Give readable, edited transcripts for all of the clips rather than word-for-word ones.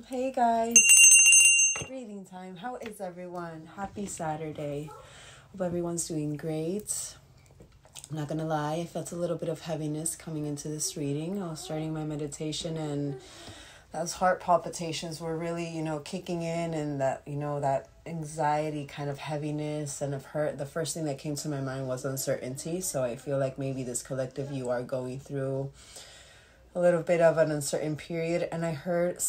Hey guys, reading time. How is everyone? Happy Saturday. Hope everyone's doing great. I'm not gonna lie, I felt a little bit of heaviness coming into this reading. I was starting my meditation and those heart palpitations were really, kicking in, and that anxiety kind of heaviness and of hurt. The first thing that came to my mind was uncertainty. So I feel like maybe this collective, you are going through a little bit of an uncertain period, and I heard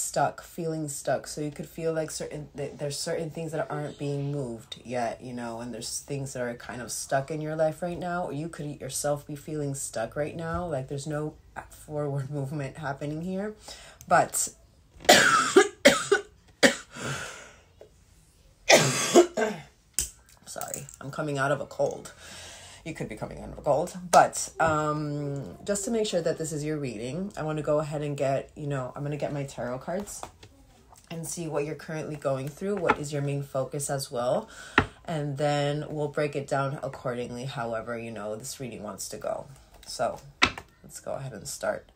feeling stuck. So you could feel like there's certain things that aren't being moved yet, and there's things that are kind of stuck in your life right now, or you could yourself be feeling stuck right now, like there's no forward movement happening here. But sorry, I'm coming out of a cold. You could be coming out of a cold, but just to make sure that this is your reading, I want to go ahead and get, I'm going to get my tarot cards and see what you're currently going through. What is your main focus as well? And then we'll break it down accordingly, however, this reading wants to go. So let's go ahead and start.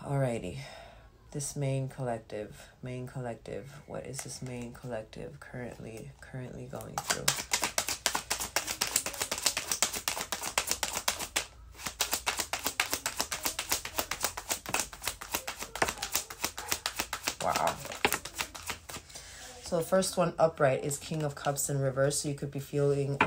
Alrighty. This main collective, what is this main collective currently going through? Wow. So the first one upright is King of Cups in reverse. So you could be feeling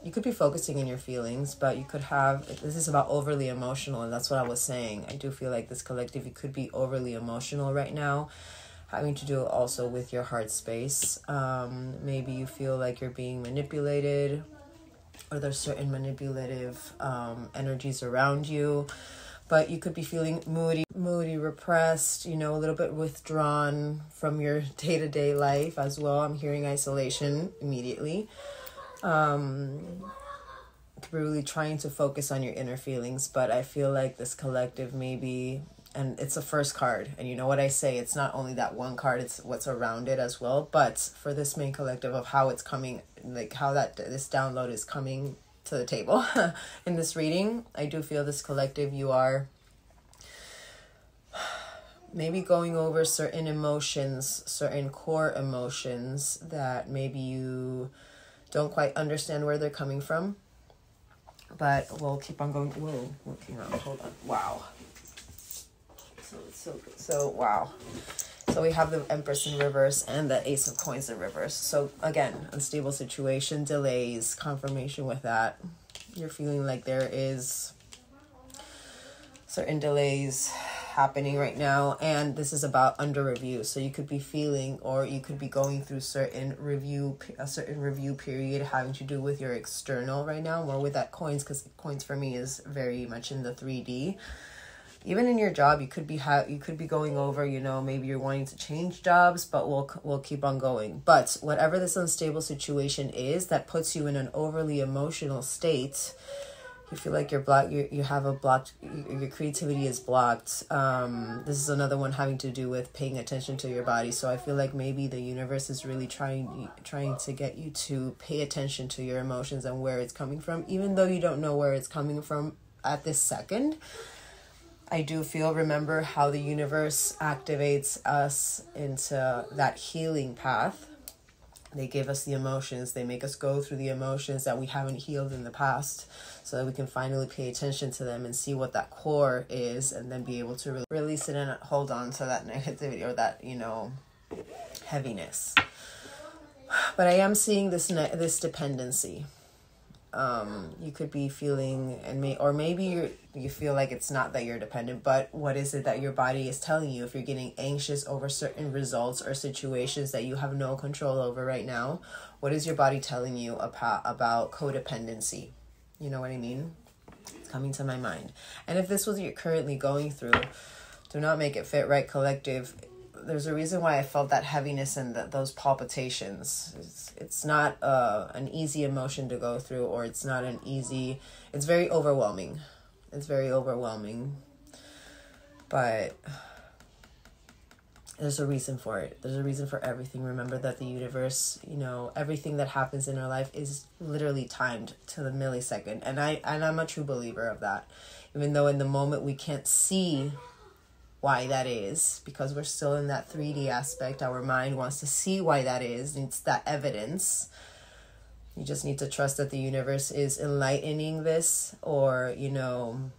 you could be focusing in your feelings, but you could have, this is about overly emotional, and that's what I was saying. I do feel like this collective, you could be overly emotional right now, having to do also with your heart space. Maybe you feel like you're being manipulated, or there's certain manipulative energies around you. But you could be feeling moody, repressed, a little bit withdrawn from your day-to-day life as well. I'm hearing isolation immediately. Really trying to focus on your inner feelings. But I feel like this collective maybe, and it's a first card. And you know what I say, it's not only that one card, it's what's around it as well. But for this main collective of how it's coming, like how this download is coming to the table in this reading, I do feel this collective, you are maybe going over certain emotions, certain core emotions that maybe you don't quite understand where they're coming from, but we'll keep on going. Whoa, what came out? Hold on. Wow. So wow. So we have the Empress in reverse and the Ace of Coins in reverse. So again, unstable situation, delays, confirmation with that. You're feeling like there is certain delays happening right now, and this is about under review. So you could be feeling, or you could be going through a certain review period having to do with your external right now, more with that coins, because coins for me is very much in the 3D. Even in your job, you could be going over, maybe you're wanting to change jobs, but we'll keep on going. But whatever this unstable situation is that puts you in an overly emotional state, you feel like you're blocked. You have a blocked. Your creativity is blocked. This is another one having to do with paying attention to your body. So I feel like maybe the universe is really trying to get you to pay attention to your emotions and where it's coming from, even though you don't know where it's coming from at this second. I do feel, remember how the universe activates us into that healing path. They give us the emotions. They make us go through the emotions that we haven't healed in the past, so that we can finally pay attention to them and see what that core is, and then be able to release it and hold on to that negativity or that, heaviness. But I am seeing this dependency. You could be feeling, or maybe you feel like it's not that you're dependent, but what is it that your body is telling you? If you're getting anxious over certain results or situations that you have no control over right now, what is your body telling you about codependency? You know what I mean? It's coming to my mind. And if this was what you're currently going through, do not make it fit, right, collective? There's a reason why I felt that heaviness and those palpitations. It's not an easy emotion to go through, or it's very overwhelming. It's very overwhelming. But there's a reason for it. There's a reason for everything. Remember that the universe, everything that happens in our life is literally timed to the millisecond. And I'm a true believer of that. Even though in the moment we can't see why that is, because we're still in that 3D aspect. Our mind wants to see why that is, needs that evidence. You just need to trust that the universe is enlightening this, or, you know,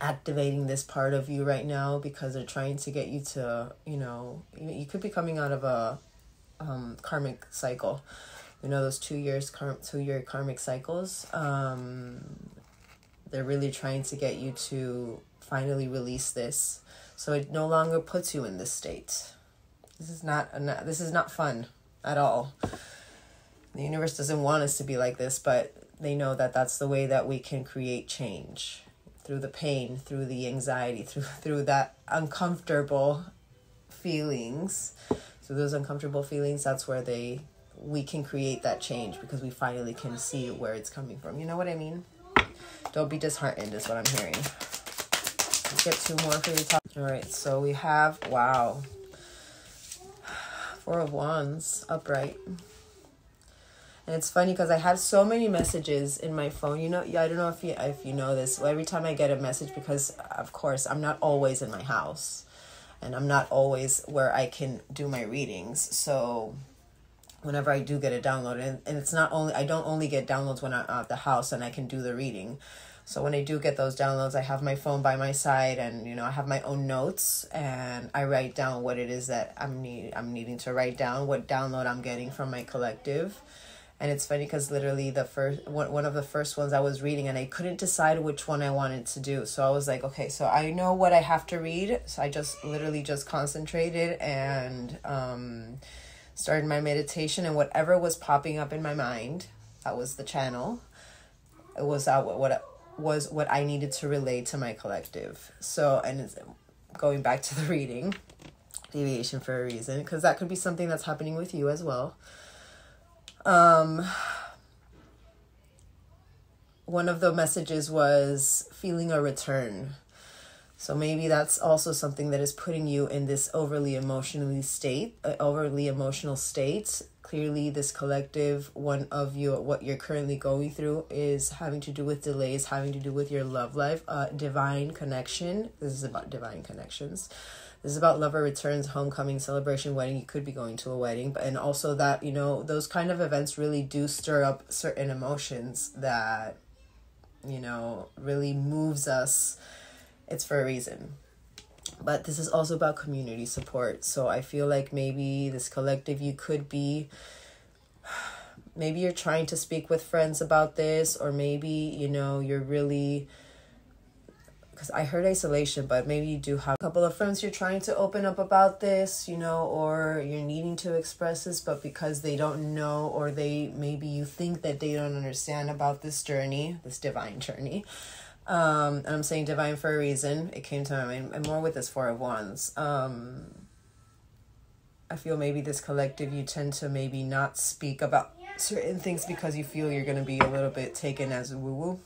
activating this part of you right now, because they're trying to get you to, you know, you could be coming out of a karmic cycle. You know, those 2 years, 2 year karmic cycles. They're really trying to get you to finally release this, so it no longer puts you in this state. This is not fun at all. The universe doesn't want us to be like this, but they know that that's the way that we can create change, through the pain, through the anxiety, through that uncomfortable feelings. So those uncomfortable feelings, that's where we can create that change, because we finally can see where it's coming from. You know what I mean? Don't be disheartened is what I'm hearing. Let's get 2 more for your top. All right, so we have, wow, 4 of Wands, upright. And it's funny because I have so many messages in my phone. You know, I don't know if you know this. Every time I get a message, because of course I'm not always in my house, and I'm not always where I can do my readings. So whenever I do get a download, and it's not only, I don't only get downloads when I'm at the house and I can do the reading. So when I do get those downloads, I have my phone by my side, and, you know, I have my own notes, and I write down what it is that I'm needing to write down, what download I'm getting from my collective. And it's funny because literally one of the first ones I was reading, and I couldn't decide which one I wanted to do. So I was like, okay, so I know what I have to read. So I just literally just concentrated and started my meditation, and whatever was popping up in my mind, that was the channel. It was what I needed to relay to my collective. So, and it's going back to the reading, deviation for a reason, because that could be something that's happening with you as well. One of the messages was feeling a return. So maybe that's also something that is putting you in this overly emotional state. Clearly, this collective, one of what you're currently going through is having to do with delays, having to do with your love life, divine connection. This is about divine connections. This is about lover returns, homecoming, celebration, wedding. You could be going to a wedding, and also that, you know, those kind of events really do stir up certain emotions that, you know, really moves us. It's for a reason. But this is also about community support. So I feel like maybe this collective, you could be, maybe you're trying to speak with friends about this, or maybe, you know, you're really, because I heard isolation, but maybe you do have a couple of friends you're trying to open up about this, you know, or you're needing to express this, but because they don't know, or maybe you think that they don't understand about this journey, this divine journey. And I'm saying divine for a reason. It came to my mind, and more with this 4 of Wands. I feel maybe this collective, you tend to maybe not speak about certain things because you feel you're going to be a little bit taken as woo-woo.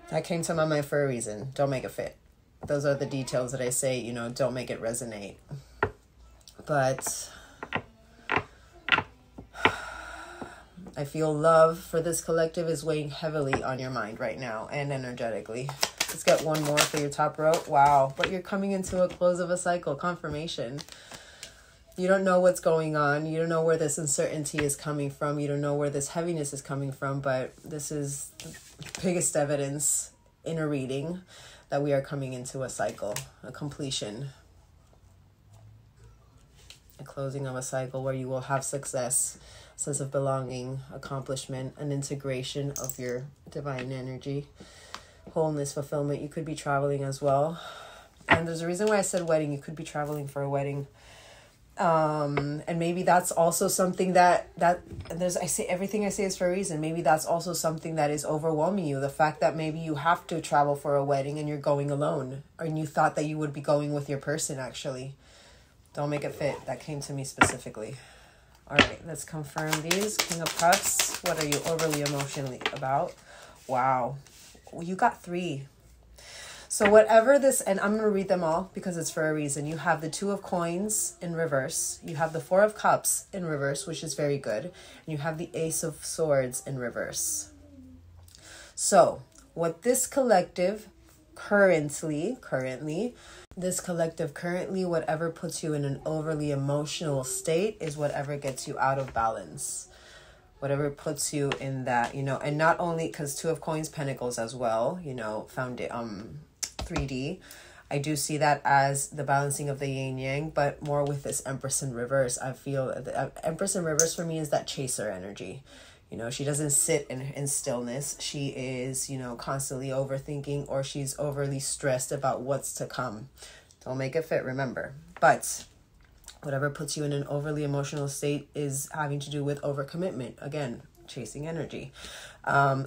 That came to my mind for a reason. Don't make it fit. Those are the details that I say, you know, don't make it resonate. But I feel love for this collective is weighing heavily on your mind right now, and energetically. Let's get 1 more for your top row. Wow. But you're coming into a close of a cycle. Confirmation. You don't know what's going on. You don't know where this uncertainty is coming from. You don't know where this heaviness is coming from. But this is the biggest evidence in a reading that we are coming into a cycle, a completion, a closing of a cycle where you will have success, sense of belonging, accomplishment, an integration of your divine energy, wholeness, fulfillment. You could be traveling as well. And there's a reason why I said wedding. You could be traveling for a wedding. And maybe that's also something I say everything I say is for a reason. Maybe that's also something that is overwhelming you. The fact that maybe you have to travel for a wedding and you're going alone, and you thought that you would be going with your person actually. Don't make it fit. That came to me specifically. All right, let's confirm these. King of Cups. What are you overly emotionally about? Wow. You got 3. So whatever this, and I'm going to read them all because it's for a reason. You have the 2 of Coins in reverse. You have the 4 of Cups in reverse, which is very good. And you have the Ace of Swords in reverse. So what this collective currently This collective currently, whatever puts you in an overly emotional state is whatever gets you out of balance. Whatever puts you in that, and not only because Two of Coins, Pentacles as well, found it 3D. I do see that as the balancing of the yin yang, but more with this Empress in reverse. I feel the Empress in reverse for me is that chaser energy. She doesn't sit in stillness. She is, constantly overthinking, or she's overly stressed about what's to come. Don't make it fit, remember. But whatever puts you in an overly emotional state is having to do with overcommitment. Again, chasing energy.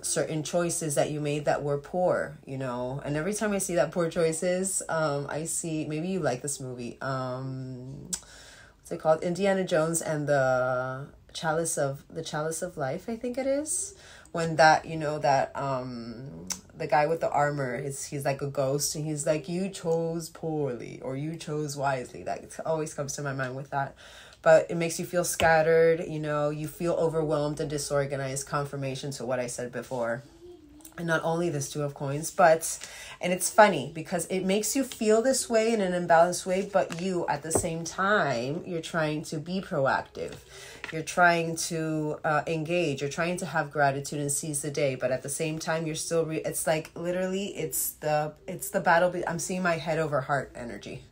Certain choices that you made that were poor, and every time I see that poor choices, I see, maybe you like this movie, what's it called, Indiana Jones and the Chalice of Life, I think it is, when that the guy with the armor he's like a ghost, and he's like, you chose poorly or you chose wisely. That always comes to my mind with that. But it makes you feel scattered, you feel overwhelmed and disorganized, confirmation to what I said before. And not only this Two of Coins, and it's funny because it makes you feel this way in an imbalanced way, but you, at the same time, you're trying to be proactive. You're trying to engage. You're trying to have gratitude and seize the day. But at the same time, you're still, it's like literally, it's the battle. I'm seeing my head over heart energy.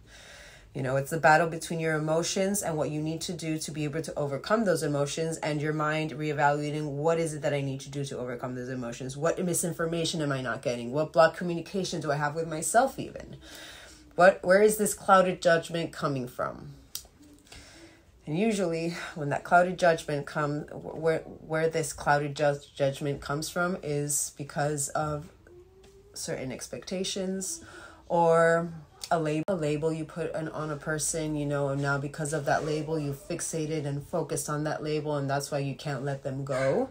It's the battle between your emotions and what you need to do to be able to overcome those emotions, and your mind reevaluating, what is it that I need to do to overcome those emotions? What misinformation am I not getting? What blocked communication do I have with myself even? Where is this clouded judgment coming from? And usually when that clouded judgment where this clouded judgment comes from is because of certain expectations, or a label you put on a person, and now because of that label, you fixated and focused on that label, and that's why you can't let them go.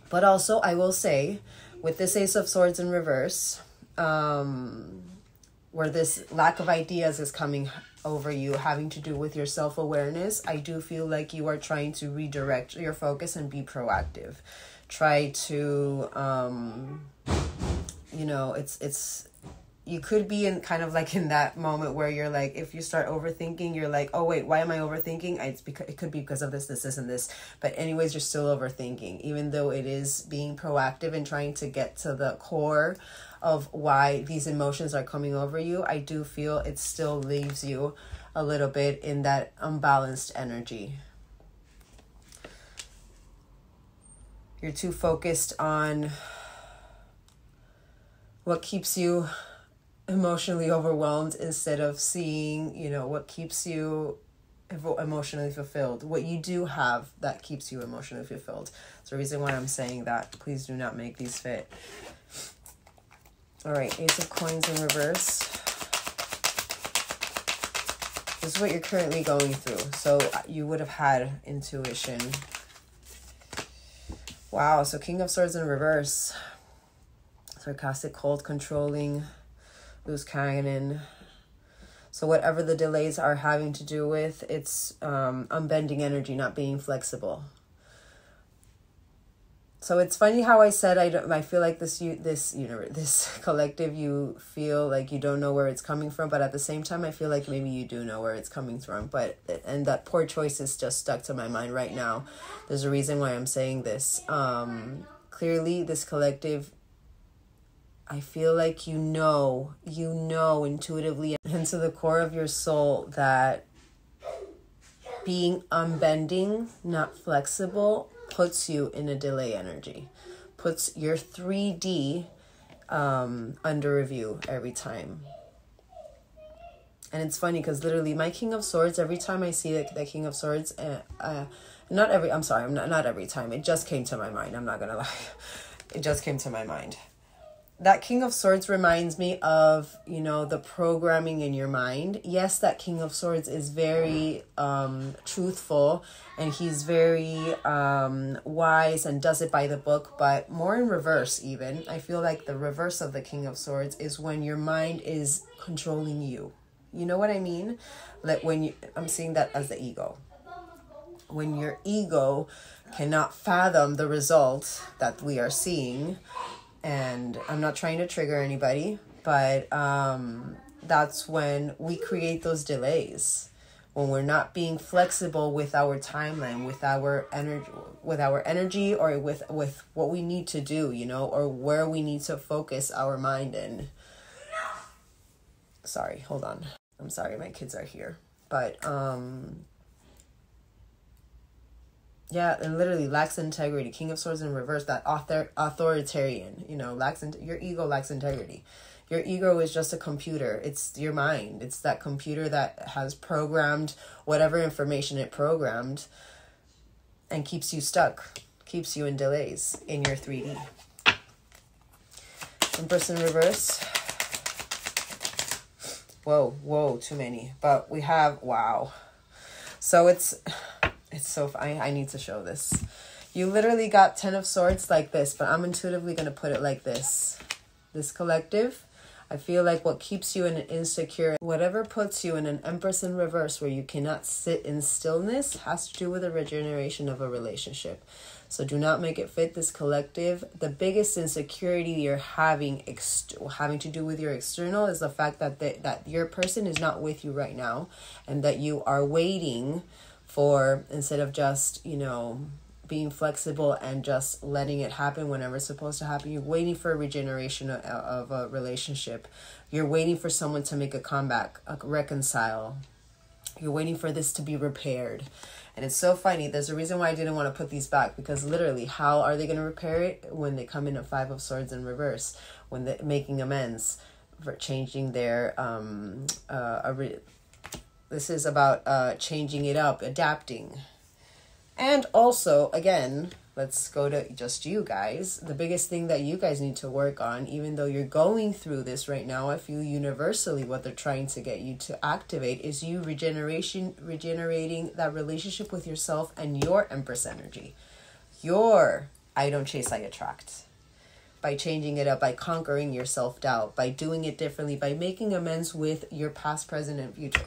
But also, I will say, with this Ace of Swords in reverse, where this lack of ideas is coming over you, having to do with your self-awareness, I do feel like you are trying to redirect your focus and be proactive. Try to, you could be in kind of like in that moment where you're like, if you start overthinking, you're like, oh wait, why am I overthinking? It could be because of this, and this. But anyways, you're still overthinking, even though it is being proactive and trying to get to the core of why these emotions are coming over you. I do feel it still leaves you a little bit in that unbalanced energy. You're too focused on what keeps you emotionally overwhelmed instead of seeing, what keeps you emotionally fulfilled. What you do have that keeps you emotionally fulfilled. That's the reason why I'm saying that. Please do not make these fit. All right, Ace of Coins in reverse. This is what you're currently going through. So you would have had intuition. Wow, so King of Swords in reverse. Sarcastic, cold, controlling, loose cannon. So whatever the delays are having to do with, it's unbending energy, not being flexible. So it's funny how I said I feel like this collective, you feel like you don't know where it's coming from, but at the same time I feel like maybe you do know where it's coming from. And that poor choice is just stuck to my mind right now. There's a reason why I'm saying this. Clearly this collective, I feel like you know intuitively and to the core of your soul that being unbending, not flexible, puts you in a delay energy, puts your 3D under review every time. And it's funny because literally my King of Swords, every time I see the King of Swords, not every time, it just came to my mind. I'm not gonna lie. It just came to my mind. That King of Swords reminds me of, the programming in your mind. Yes, that King of Swords is very truthful, and he's very wise and does it by the book, but more in reverse even. I feel like the reverse of the King of Swords is when your mind is controlling you. You know what I mean? Like I'm seeing that as the ego. When your ego cannot fathom the result that we are seeing, and I'm not trying to trigger anybody, but that's when we create those delays. When we're not being flexible with our timeline, with our energy, or with what we need to do, you know, or where we need to focus our mind in. Sorry, hold on. I'm sorry, my kids are here. But yeah, and literally lacks integrity. King of Swords in reverse, that authoritarian, you know, your ego lacks integrity. Your ego is just a computer. It's your mind. It's that computer that has programmed whatever information it programmed and keeps you stuck, keeps you in delays in your 3D. Empress in reverse. Whoa, too many. But we have, wow. So it's so, I need to show this. You literally got 10 of Swords like this, but I'm intuitively going to put it like this. This collective, I feel like what keeps you in an insecure, whatever puts you in an Empress in reverse where you cannot sit in stillness, has to do with the regeneration of a relationship. So do not make it fit this collective. The biggest insecurity you're having to do with your external is the fact that that your person is not with you right now, and that you are waiting for, instead of just, you know, being flexible and just letting it happen whenever it's supposed to happen, you're waiting for a regeneration of a relationship. You're waiting for someone to make a comeback, reconcile. You're waiting for this to be repaired. And it's so funny. There's a reason why I didn't want to put these back, because literally, how are they going to repair it when they come in a 5 of Swords in reverse, when they're making amends for changing their this is about changing it up, adapting. And also, again, let's go to just you guys. The biggest thing that you guys need to work on, even though you're going through this right now, I feel universally what they're trying to get you to activate is you regenerating that relationship with yourself and your Empress energy. Your I don't chase, I attract. By changing it up, by conquering your self-doubt, by doing it differently, by making amends with your past, present, and future.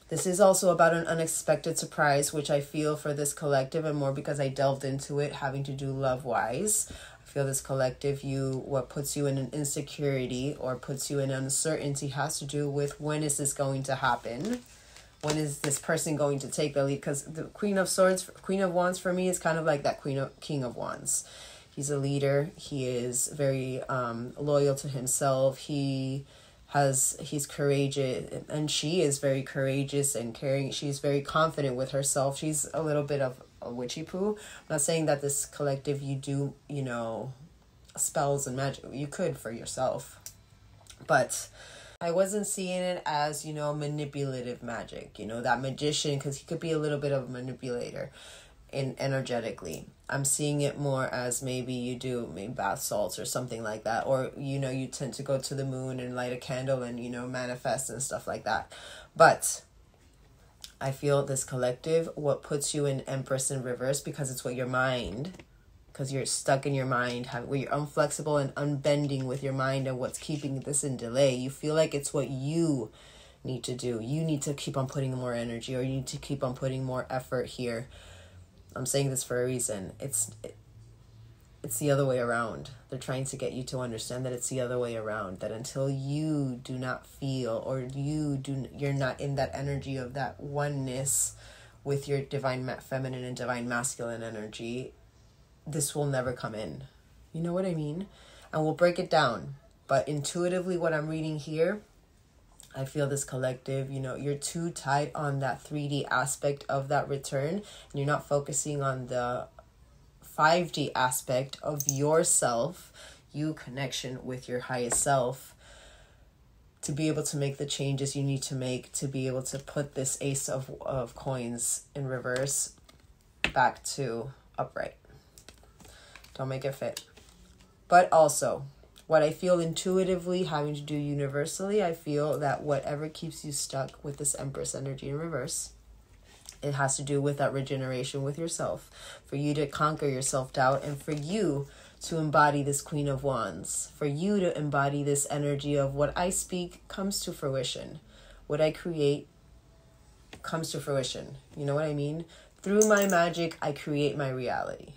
This is also about an unexpected surprise, which I feel for this collective, and more because I delved into it, having to do love-wise. I feel this collective, what puts you in an insecurity or puts you in uncertainty has to do with, when is this going to happen? When is this person going to take the lead? Because the Queen of Wands for me is kind of like that King of Wands. He's a leader. He is very loyal to himself. He's courageous, and she is very courageous and caring. She's very confident with herself. She's a little bit of a witchy poo. I'm not saying that this collective, you do, you know, spells and magic. You could for yourself, but I wasn't seeing it as, you know, manipulative magic, you know, that magician, because he could be a little bit of a manipulator energetically. I'm seeing it more as maybe you do bath salts or something like that, or, you know, you tend to go to the moon and light a candle and, you know, manifest and stuff like that. But I feel this collective, what puts you in Empress in reverse, because it's what your mind, because you're stuck in your mind, where you're unflexible and unbending with your mind, and what's keeping this in delay. You feel like it's what you need to do. You need to keep on putting more energy, or you need to keep on putting more effort here. I'm saying this for a reason. It's the other way around. They're trying to get you to understand that it's the other way around. That until you do not feel, or you're not in that energy of that oneness with your divine feminine and divine masculine energy, this will never come in. You know what I mean? And we'll break it down. But intuitively, what I'm reading here, I feel this collective, you know, you're too tight on that 3D aspect of that return, and you're not focusing on the 5D aspect of yourself, you connection with your highest self, to be able to make the changes you need to make to be able to put this Ace of Coins in reverse back to upright. Don't make it fit. But also, what I feel intuitively, having to do universally, I feel that whatever keeps you stuck with this Empress energy in reverse, it has to do with that regeneration with yourself, for you to conquer your self-doubt, and for you to embody this Queen of Wands, for you to embody this energy of what I speak comes to fruition. What I create comes to fruition. You know what I mean? Through my magic, I create my reality.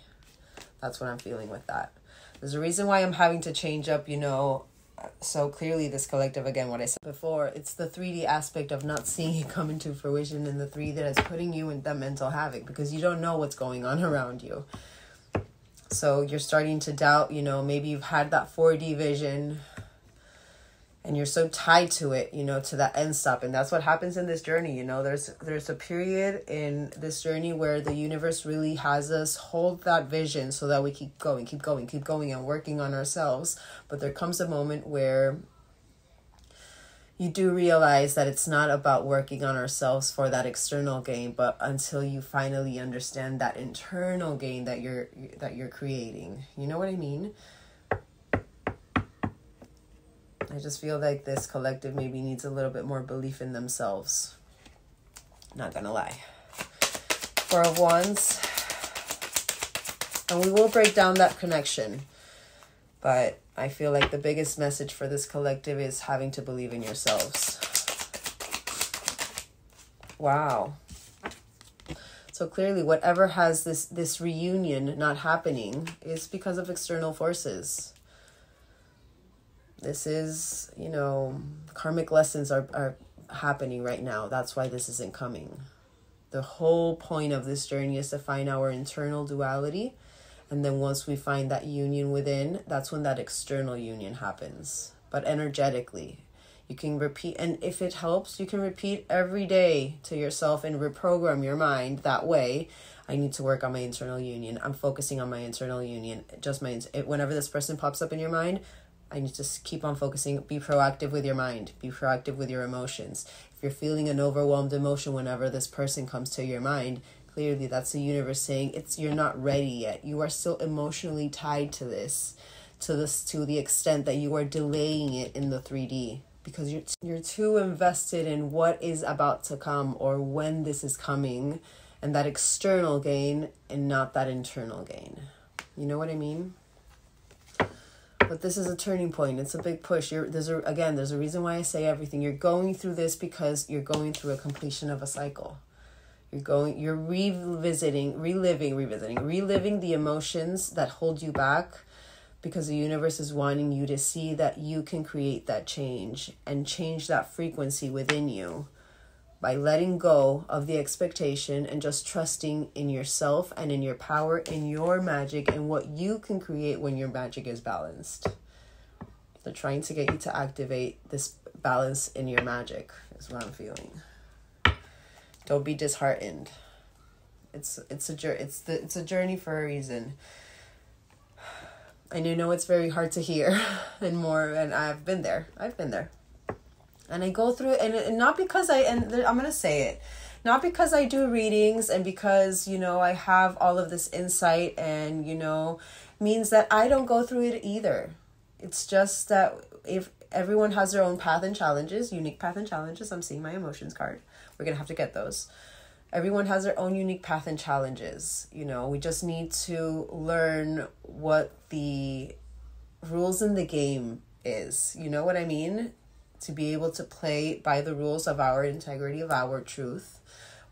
That's what I'm feeling with that. There's a reason why I'm having to change up, you know, So clearly this collective, again, what I said before, it's the 3D aspect of not seeing it come into fruition in the 3 that is putting you in that mental havoc, because you don't know what's going on around you. So you're starting to doubt, you know, maybe you've had that 4D vision and you're so tied to it, you know, to that end stop. And that's what happens in this journey. You know, there's a period in this journey where the universe really has us hold that vision so that we keep going and working on ourselves. But there comes a moment where you do realize that it's not about working on ourselves for that external gain, but until you finally understand that internal gain that you're creating. You know what I mean? I just feel like this collective maybe needs a little bit more belief in themselves. Not gonna lie. 4 of Wands. And we will break down that connection. But I feel like the biggest message for this collective is having to believe in yourselves. Wow. So clearly whatever has this reunion not happening is because of external forces. This is, you know, karmic lessons are happening right now. That's why this isn't coming. The whole point of this journey is to find our internal duality. And then once we find that union within, that's when that external union happens. But energetically, you can repeat. And if it helps, you can repeat every day to yourself and reprogram your mind that way. I need to work on my internal union. I'm focusing on my internal union. Whenever this person pops up in your mind, I need to keep on focusing. Be proactive with your mind. Be proactive with your emotions. If you're feeling an overwhelmed emotion whenever this person comes to your mind, clearly that's the universe saying you're not ready yet. You are still emotionally tied to this to the extent that you are delaying it in the 3D because you're too invested in what is about to come or when this is coming, and that external gain and not that internal gain. You know what I mean? But this is a turning point. It's a big push. There's a reason why I say everything. You're going through this because you're going through a completion of a cycle. You're reliving the emotions that hold you back, because the universe is wanting you to see that you can create that change and change that frequency within you by letting go of the expectation and just trusting in yourself and in your power, in your magic, and what you can create when your magic is balanced. They're trying to get you to activate this balance in your magic, is what I'm feeling. Don't be disheartened. It's a journey for a reason. And you know it's very hard to hear and I've been there. And I go through it, and not because I'm going to say it, not because I do readings and because, you know, I have all of this insight and, you know, means that I don't go through it either. It's just that if everyone has their own path and challenges, unique path and challenges. I'm seeing my emotions card. We're going to have to get those. Everyone has their own unique path and challenges. You know, we just need to learn what the rules in the game is. You know what I mean? To be able to play by the rules of our integrity, of our truth,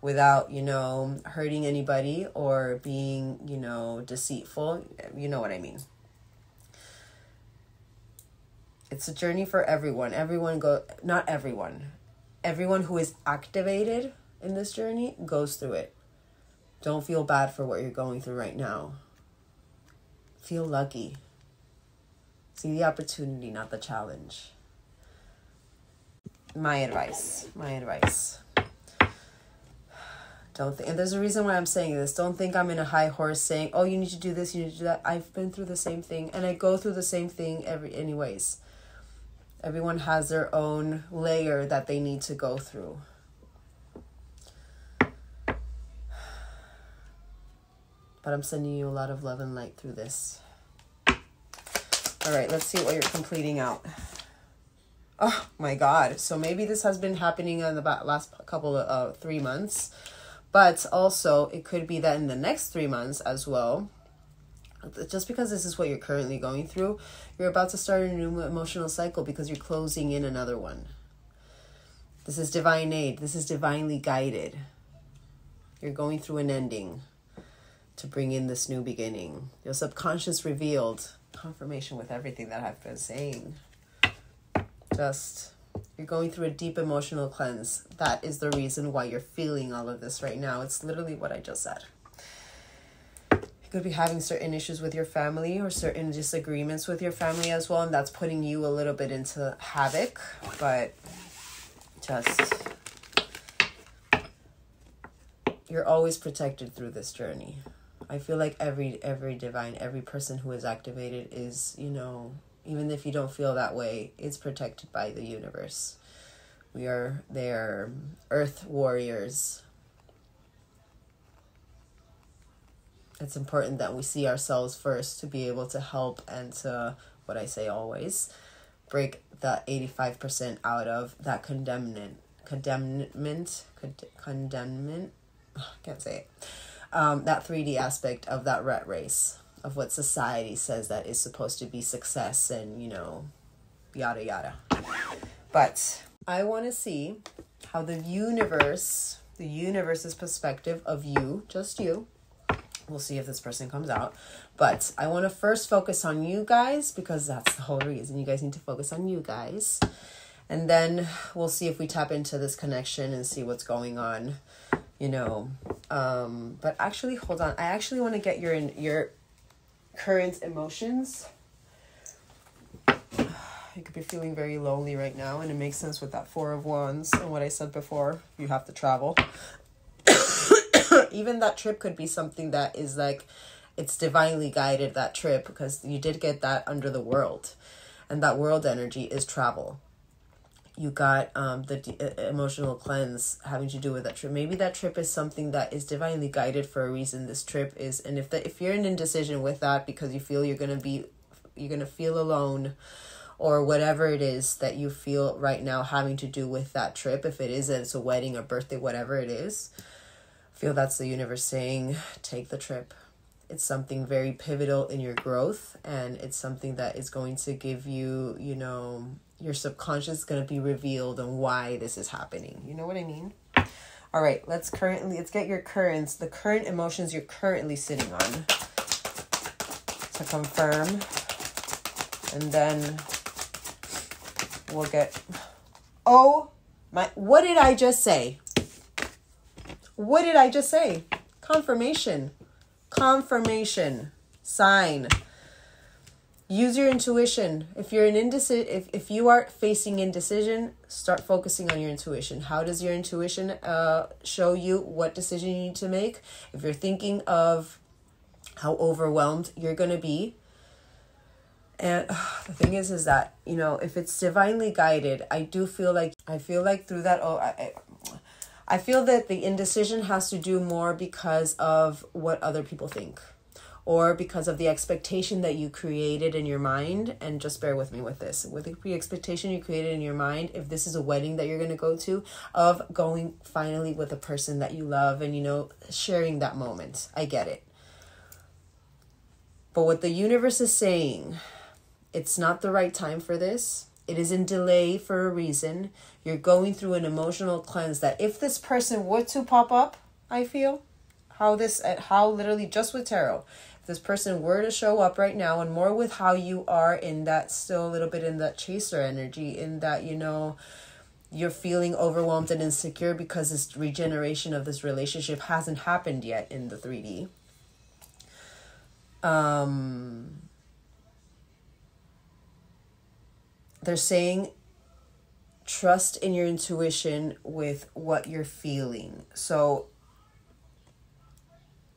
without, you know, hurting anybody or being, you know, deceitful. You know what I mean? It's a journey for everyone. Not everyone. Everyone who is activated in this journey goes through it. Don't feel bad for what you're going through right now. Feel lucky. See the opportunity, not the challenge. My advice. Don't think, and there's a reason why I'm saying this. Don't think I'm in a high horse saying, oh, you need to do this, you need to do that. I've been through the same thing, and I go through the same thing anyways. Everyone has their own layer that they need to go through. But I'm sending you a lot of love and light through this. All right, let's see what you're completing out. Oh my God. So maybe this has been happening in the last couple of 3 months, but also it could be that in the next 3 months as well. Just because this is what you're currently going through, you're about to start a new emotional cycle because you're closing in another one. This is divine aid. This is divinely guided. You're going through an ending to bring in this new beginning. Your subconscious revealed confirmation with everything that I've been saying. You're going through a deep emotional cleanse. That is the reason why you're feeling all of this right now. It's literally what I just said. You could be having certain issues with your family or certain disagreements with your family as well, and that's putting you a little bit into havoc, but you're always protected through this journey. I feel like every person who is activated is, even if you don't feel that way, it's protected by the universe. They're earth warriors. It's important that we see ourselves first to be able to help and to, what I say always, break the 85% out of that condemnment, can't say it. That 3D aspect of that rat race of what society says that is supposed to be success and, yada, yada. But I want to see how the universe's perspective of you, just you, we'll see if this person comes out. But I want to first focus on you guys because that's the whole reason. You guys need to focus on you guys. And then we'll see if we tap into this connection and see what's going on, But actually, hold on. I actually want to get your current emotions. You could be feeling very lonely right now, and it makes sense with that 4 of Wands and what I said before. You have to travel. Even that trip could be something that is like, it's divinely guided, that trip, because you did get that under the world. And that world energy is travel. You got the emotional cleanse having to do with that trip. Maybe that trip is something that is divinely guided for a reason. This trip is, and if you're in indecision with that because you feel you're gonna feel alone, or whatever it is that you feel right now having to do with that trip, if it's a wedding, a birthday, whatever it is, I feel that's the universe saying, take the trip. It's something very pivotal in your growth, and it's something that is going to give you, your subconscious is going to be revealed on why this is happening. You know what I mean? All right, let's get the current emotions you're currently sitting on to confirm. And then we'll get, what did I just say? Confirmation, sign. Use your intuition. If you're if you are facing indecision, start focusing on your intuition. How does your intuition show you what decision you need to make? If you're thinking of how overwhelmed you're going to be, and the thing is that, if it's divinely guided, I feel like through that, I feel that the indecision has to do more because of what other people think, or because of the expectation that you created in your mind. And just bear with me with this. With the expectation you created in your mind, if this is a wedding that you're going to go to, of going finally with a person that you love and, sharing that moment. I get it. But what the universe is saying, it's not the right time for this. It is in delay for a reason. You're going through an emotional cleanse that if this person were to pop up, I feel, how literally just with tarot, if this person were to show up right now, and more with how you are in that, still a little bit in that chaser energy, in that, you're feeling overwhelmed and insecure because this regeneration of this relationship hasn't happened yet in the 3D. They're saying trust in your intuition with what you're feeling. So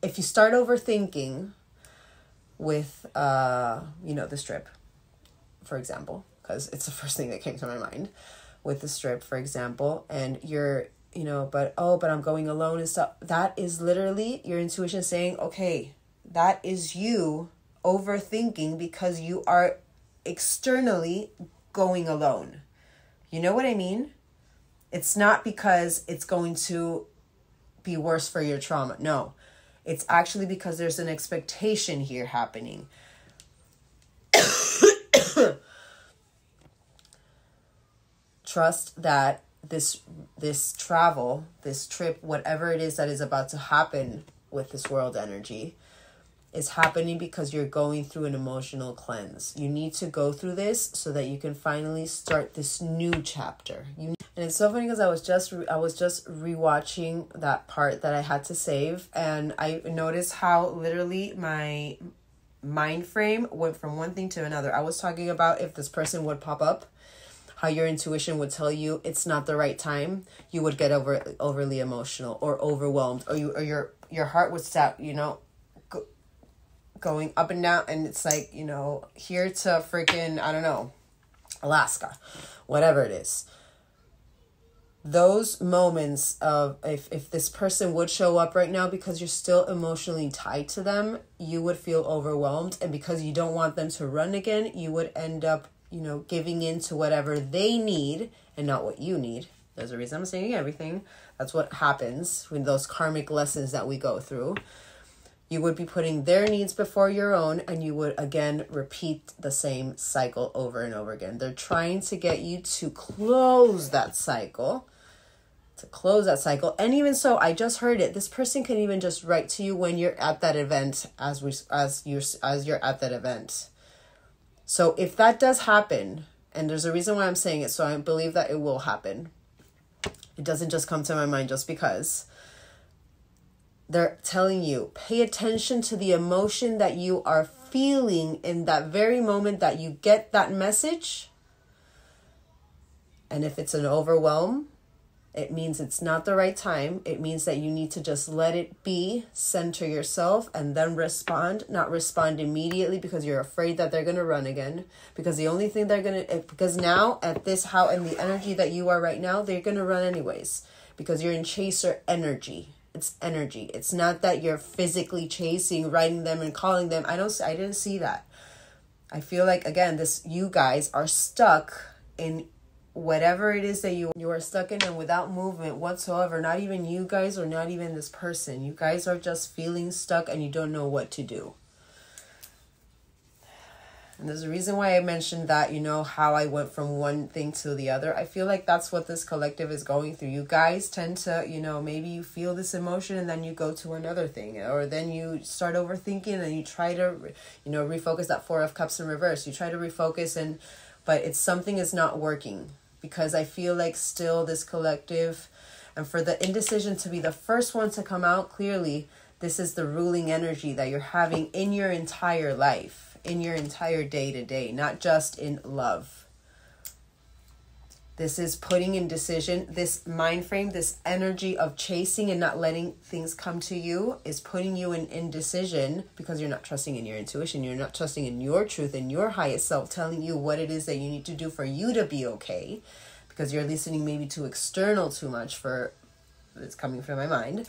if you start overthinking with, the strip, for example, because it's the first thing that came to my mind, with the strip, for example, and you're, but I'm going alone and stuff, that is literally your intuition saying, okay, that is you overthinking because you are externally going alone. You know what I mean? It's not because it's going to be worse for your trauma. No, it's actually because there's an expectation here happening. Trust that this travel, this trip, whatever it is that is about to happen with this world energy, is happening because you're going through an emotional cleanse. You need to go through this so that you can finally start this new chapter. And it's so funny because I was just rewatching that part that I had to save, and I noticed how literally my mind frame went from one thing to another. I was talking about if this person would pop up, how your intuition would tell you it's not the right time. You would get overly emotional or overwhelmed, or your heart would start, going up and down, and it's like, here to freaking, I don't know, Alaska, whatever it is. Those moments of if this person would show up right now, because you're still emotionally tied to them, you would feel overwhelmed. And because you don't want them to run again, you would end up, giving in to whatever they need and not what you need. There's a reason I'm saying everything. That's what happens with those karmic lessons that we go through. You would be putting their needs before your own, and you would again repeat the same cycle over and over again. They're trying to get you to close that cycle. And even so, I just heard it. This person can even just write to you when you're at that event, as you're at that event. So if that does happen, and there's a reason why I'm saying it, so I believe that it will happen. It doesn't just come to my mind just because. They're telling you, pay attention to the emotion that you are feeling in that very moment that you get that message. And if it's an overwhelm, it means it's not the right time. It means that you need to just let it be, center yourself, and then respond. Not respond immediately because you're afraid that they're going to run again. Because the only thing because now at this, how in the energy that you are right now, they're going to run anyways. Because you're in chaser energy. It's energy. It's not that you're physically chasing, writing them and calling them. I didn't see that. I feel like, again, you guys are stuck in whatever it is that you are stuck in, and without movement whatsoever. Not even you guys, or not even this person. You guys are just feeling stuck and you don't know what to do. And there's a reason why I mentioned that, how I went from one thing to the other. I feel like that's what this collective is going through. You guys tend to, maybe you feel this emotion and then you go to another thing. Or then you start overthinking and you try to, refocus. That Four of Cups in reverse. You try to refocus, but something is not working. Because I feel like still this collective, and for the indecision to be the first one to come out, clearly this is the ruling energy that you're having in your entire life, in your entire day-to-day, not just in love. This is putting in decision, this mind frame, this energy of chasing and not letting things come to you is putting you in indecision because you're not trusting in your intuition. You're not trusting in your truth and your highest self telling you what it is that you need to do for you to be okay, because you're listening maybe to external too much for it's coming from my mind.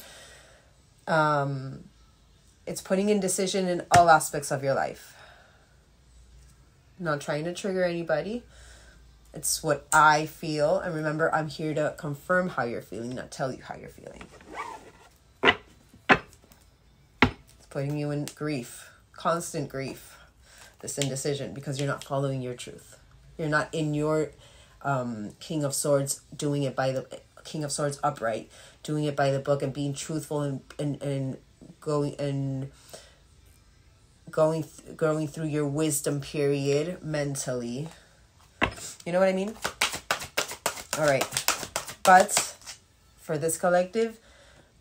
It's putting in decision in all aspects of your life. Not trying to trigger anybody. It's what I feel. And remember, I'm here to confirm how you're feeling, not tell you how you're feeling. It's putting you in grief, constant grief, this indecision, because you're not following your truth. You're not in your King of Swords, doing it by the King of Swords upright, doing it by the book and being truthful and going through your wisdom period mentally. You know what I mean? All right. But for this collective,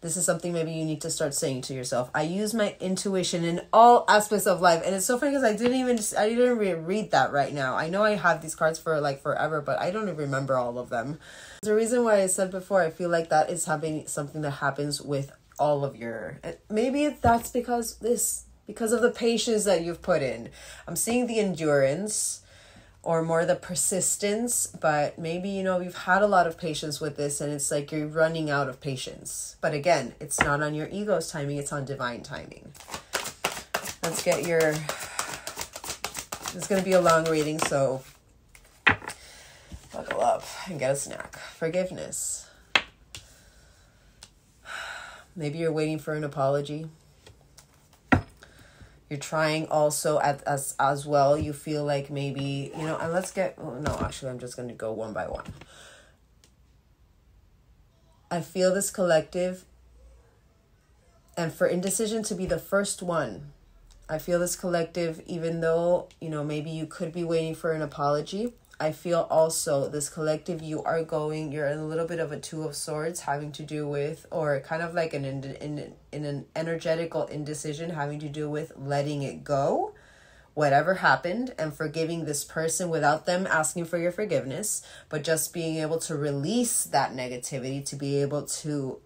this is something maybe you need to start saying to yourself. I use my intuition in all aspects of life. And it's so funny because I didn't even read that right now. I know I have these cards for like forever, but I don't even remember all of them. There's a reason why I said before, I feel like that is something that happens with all of your, maybe that's because of the patience that you've put in. I'm seeing the endurance, or more the persistence, but maybe, you've had a lot of patience with this and it's like you're running out of patience. But again, it's not on your ego's timing, it's on divine timing. Let's get it's going to be a long reading, so buckle up and get a snack. Forgiveness. Maybe you're waiting for an apology. You're trying also as well. You feel like maybe, and let's get, no, actually, I'm just going to go one by one. I feel this collective, and for indecision to be the first one, I feel this collective, even though, maybe you could be waiting for an apology, I feel also this collective, you're in a little bit of a Two of Swords, having to do with, or kind of like in an energetical indecision, having to do with letting it go, whatever happened, and forgiving this person without them asking for your forgiveness, but just being able to release that negativity, to be able to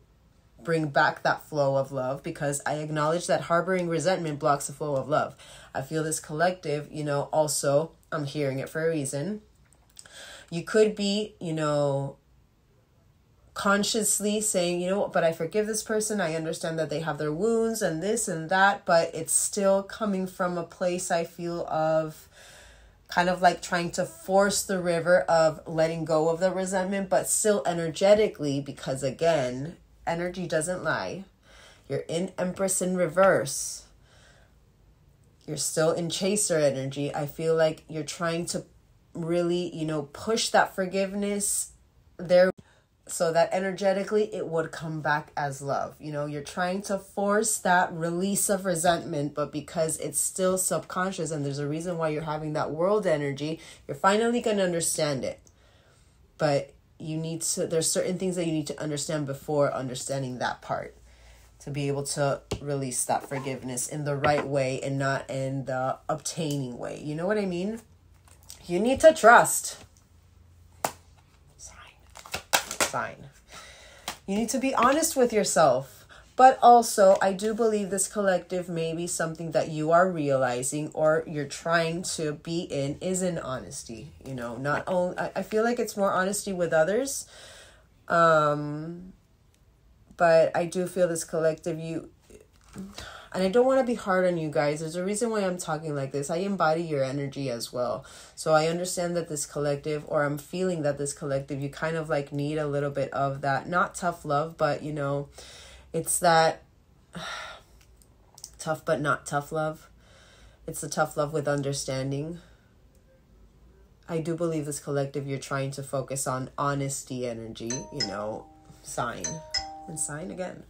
bring back that flow of love, because I acknowledge that harboring resentment blocks the flow of love. I feel this collective, also, I'm hearing it for a reason. You could be, consciously saying, but I forgive this person. I understand that they have their wounds and this and that, but it's still coming from a place, I feel, of kind of like trying to force the river of letting go of the resentment, but still energetically, because again, energy doesn't lie. You're in Empress in reverse. You're still in Chaser energy. I feel like you're trying to really, push that forgiveness there so that energetically it would come back as love. You're trying to force that release of resentment, but because it's still subconscious and there's a reason why you're having that world energy, you're finally going to understand it. But there's certain things that you need to understand before understanding that part, to be able to release that forgiveness in the right way and not in the obtaining way. You know what I mean? You need to trust. Sign. You need to be honest with yourself. But also, I do believe this collective may be something that you are realizing or you're trying to be is in honesty. Not only, I feel like it's more honesty with others. But I do feel this collective, and I don't want to be hard on you guys. There's a reason why I'm talking like this. I embody your energy as well. So I understand that this collective, or I'm feeling that this collective, you kind of like need a little bit of that, not tough love, but it's that tough but not tough love. It's the tough love with understanding. I do believe this collective, you're trying to focus on honesty energy, sign. And sign again.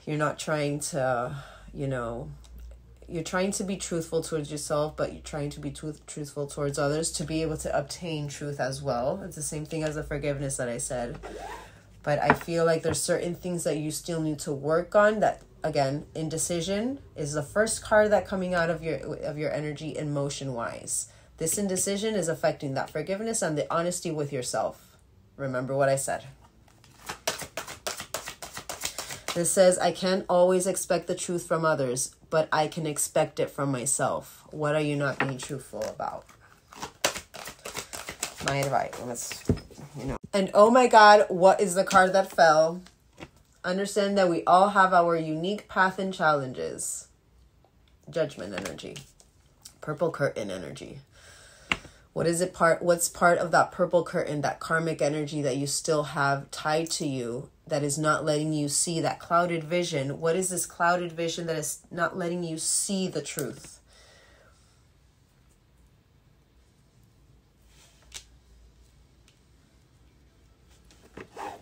You're not trying to, you're trying to be truthful towards yourself, but you're trying to be truthful towards others to be able to obtain truth as well. It's the same thing as the forgiveness that I said. But I feel like there's certain things that you still need to work on. That, again, indecision is the first card that coming out of your energy emotion-wise. This indecision is affecting that forgiveness and the honesty with yourself. Remember what I said. This says, I can't always expect the truth from others, but I can expect it from myself. What are you not being truthful about? My advice, And oh my God, what is the card that fell? Understand that we all have our unique path and challenges. Judgment energy. Purple curtain energy. What's part of that purple curtain, that karmic energy that you still have tied to you, that is not letting you see that clouded vision? What is this clouded vision that is not letting you see the truth?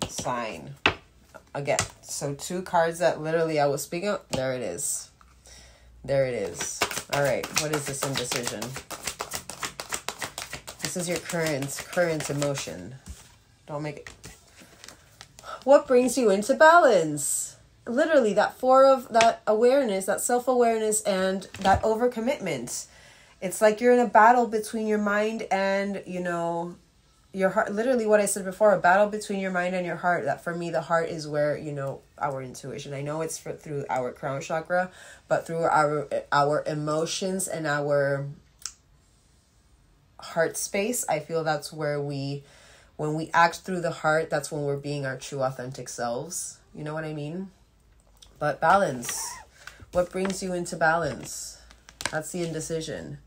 Sign. Again, so 2 cards that literally I was speaking of. There it is. There it is. All right, what is this indecision? This is your current emotion. Don't make it. What brings you into balance? Literally, that 4 of that awareness, that self-awareness, and that overcommitment. It's like you're in a battle between your mind and, your heart. Literally what I said before, a battle between your mind and your heart. That for me, the heart is where, our intuition. I know it's through our crown chakra, but through our emotions and our heart space, I feel that's where when we act through the heart, that's when we're being our true authentic selves. You know what I mean? But balance. What brings you into balance? That's the indecision.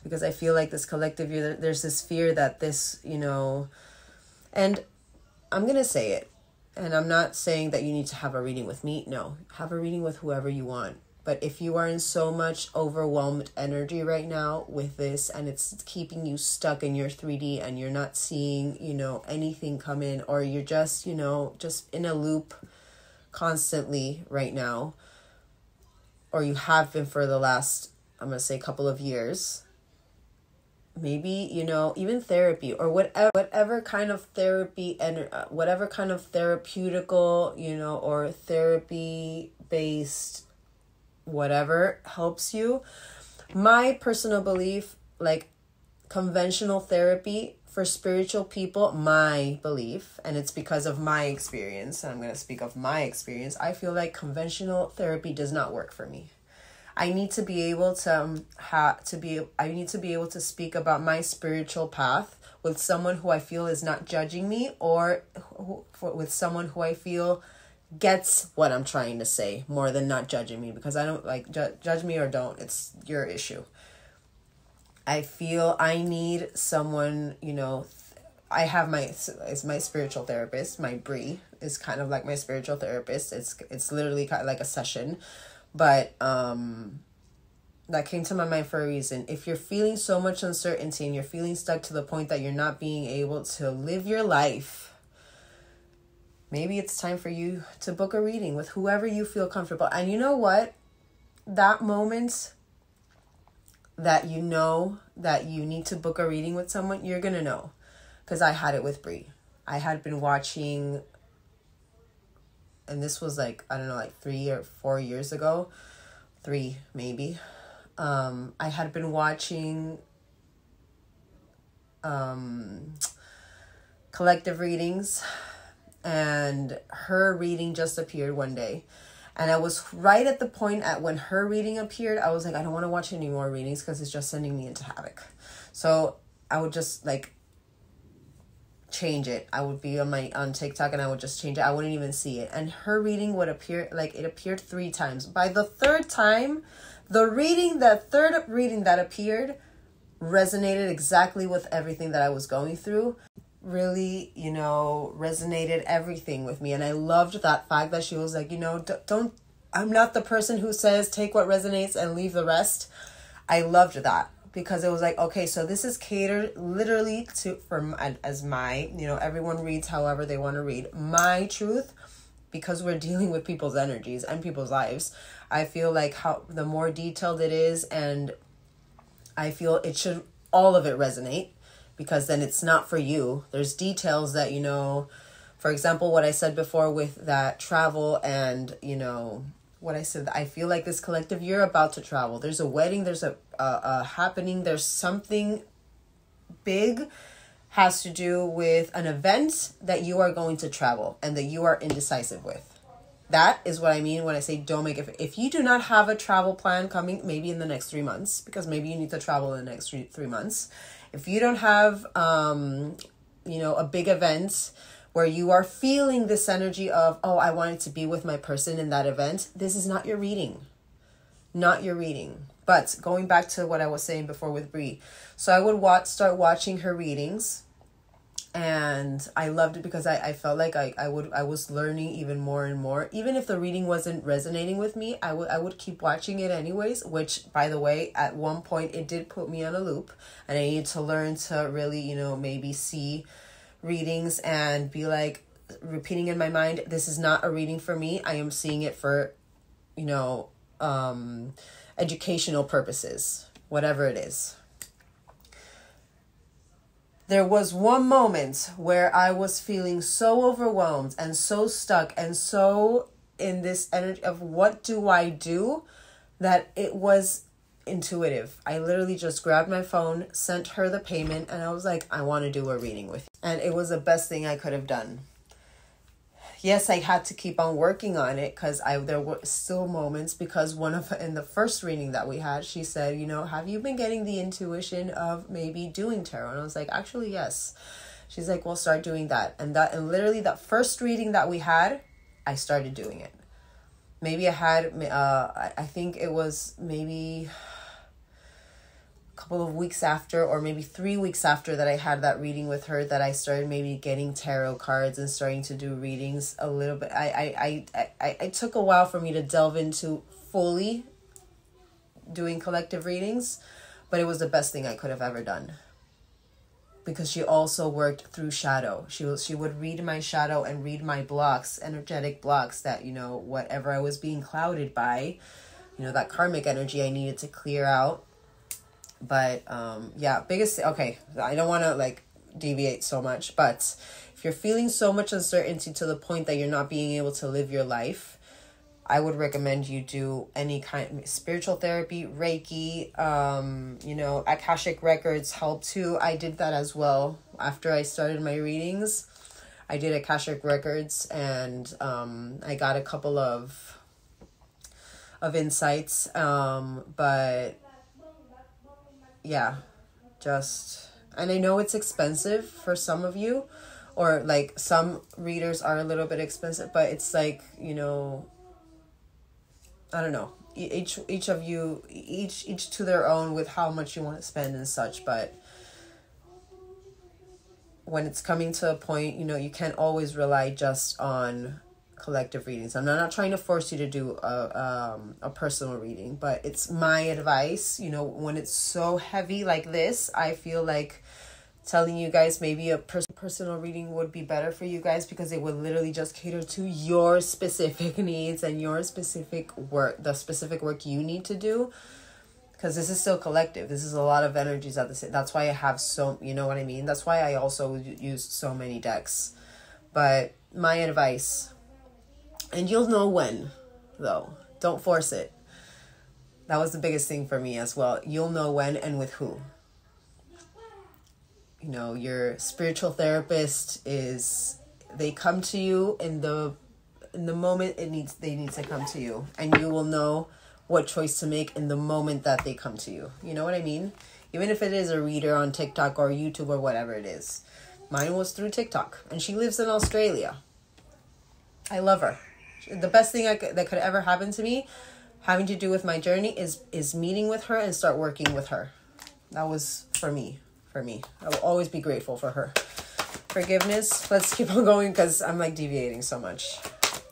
Because I feel like this collective, there's this fear that this, and I'm going to say it, and I'm not saying that you need to have a reading with me. No, have a reading with whoever you want. But if you are in so much overwhelmed energy right now with this, and it's keeping you stuck in your 3D and you're not seeing, anything come in, or you're just, just in a loop constantly right now, or you have been for the last, I'm going to say, couple of years. Maybe, you know, even therapy or whatever kind of therapy and whatever kind of therapeutical, you know, or therapy based whatever helps you. My personal belief, like conventional therapy for spiritual people, my belief, and it's because of my experience, and I'm going to speak of my experience, I feel like conventional therapy does not work for me. I need to be able to I need to be able to speak about my spiritual path with someone who I feel is not judging me, or with someone who I feel gets what I'm trying to say more than not judging me, because I don't like judge me or don't, it's your issue. I feel I need someone, you know, I have it's my spiritual therapist. My Brie is kind of like my spiritual therapist. It's literally kind of like a session. But that came to my mind for a reason. If you're feeling so much uncertainty and you're feeling stuck to the point that you're not being able to live your life, maybe it's time for you to book a reading with whoever you feel comfortable. And you know what? That moment that you know that you need to book a reading with someone, you're going to know. Because I had it with Brie. I had been watching, and this was like, I don't know, like 3 or 4 years ago. 3, maybe. I had been watching collective readings, and her reading just appeared one day. And I was right at the point at when her reading appeared, I was like, I don't want to watch any more readings because it's just sending me into havoc. So I would just like change it. I would be on TikTok and I would just change it. I wouldn't even see it. And her reading would appear, like it appeared 3 times. By the 3rd time, the third reading that appeared resonated exactly with everything that I was going through. Really, you know, resonated everything with me. And I loved that fact that she was like, you know, don't, I'm not the person who says take what resonates and leave the rest. I loved that because it was like, okay, so this is catered literally as my, you know, everyone reads however they want to read. My truth, because we're dealing with people's energies and people's lives, I feel like the more detailed it is, and I feel it should, all of it resonate. Because then it's not for you. There's details that, you know, for example, what I said before with that travel and, you know, what I said, I feel like this collective, you're about to travel. There's a wedding, there's a happening, there's something big has to do with an event that you are going to travel and that you are indecisive with. That is what I mean when I say don't make it. If you do not have a travel plan coming, maybe in the next 3 months, because maybe you need to travel in the next three months. If you don't have, you know, a big event where you are feeling this energy of, oh, I wanted to be with my person in that event, this is not your reading. Not your reading. But going back to what I was saying before with Brie. So I would start watching her readings. And I loved it because I felt like I was learning even more and more. Even if the reading wasn't resonating with me, I would keep watching it anyways, which, by the way, at one point it did put me on a loop, and I needed to learn to really, you know, maybe see readings and be like repeating in my mind, this is not a reading for me. I am seeing it for, you know, educational purposes, whatever it is. There was one moment where I was feeling so overwhelmed and so stuck and so in this energy of what do I do, that it was intuitive. I literally just grabbed my phone, sent her the payment, and I was like, I want to do a reading with you. And it was the best thing I could have done. Yes, I had to keep on working on it because there were still moments, because in the first reading that we had, she said, you know, have you been getting the intuition of maybe doing tarot? And I was like, actually, yes. She's like, well, start doing that. And literally that first reading that we had, I started doing it. Maybe I had, I think it was maybe couple of weeks after, or maybe 3 weeks after that I had that reading with her, that I started maybe getting tarot cards and starting to do readings a little bit. I took a while for me to delve into fully doing collective readings, but it was the best thing I could have ever done, because she also worked through shadow. She would read my shadow and read my blocks, energetic blocks that, you know, whatever I was being clouded by, that karmic energy I needed to clear out. But yeah, okay, I don't want to like deviate so much, but if you're feeling so much uncertainty to the point that you're not being able to live your life, I would recommend you do any kind of spiritual therapy, Reiki, Akashic records help too. I did that as well. After I started my readings, I did Akashic records, and I got a couple of insights. But yeah, and I know it's expensive for some of you, or like some readers are a little bit expensive, but it's like, I don't know, each of you, each to their own with how much you want to spend and such. But when it's coming to a point, you can't always rely just on collective readings. I'm not trying to force you to do a personal reading, but it's my advice, when it's so heavy like this, I feel like telling you guys maybe a personal reading would be better for you guys, because it would literally just cater to your specific needs and your specific work, the specific work you need to do. Because this is still collective. This is a lot of energies at the same. That's why I have you know what I mean? That's why I also use so many decks. But my advice, and you'll know when, though. Don't force it. That was the biggest thing for me as well. You'll know when and with who. Your spiritual therapist they come to you in the moment they need to come to you, and you will know what choice to make in the moment that they come to you. You know what I mean? Even if it is a reader on TikTok or YouTube or whatever it is. Mine was through TikTok, and she lives in Australia. I love her. The best thing that could ever happen to me, having to do with my journey, is meeting with her and start working with her. That was for me. I will always be grateful for her. Forgiveness. Let's keep on going, because I'm like deviating so much.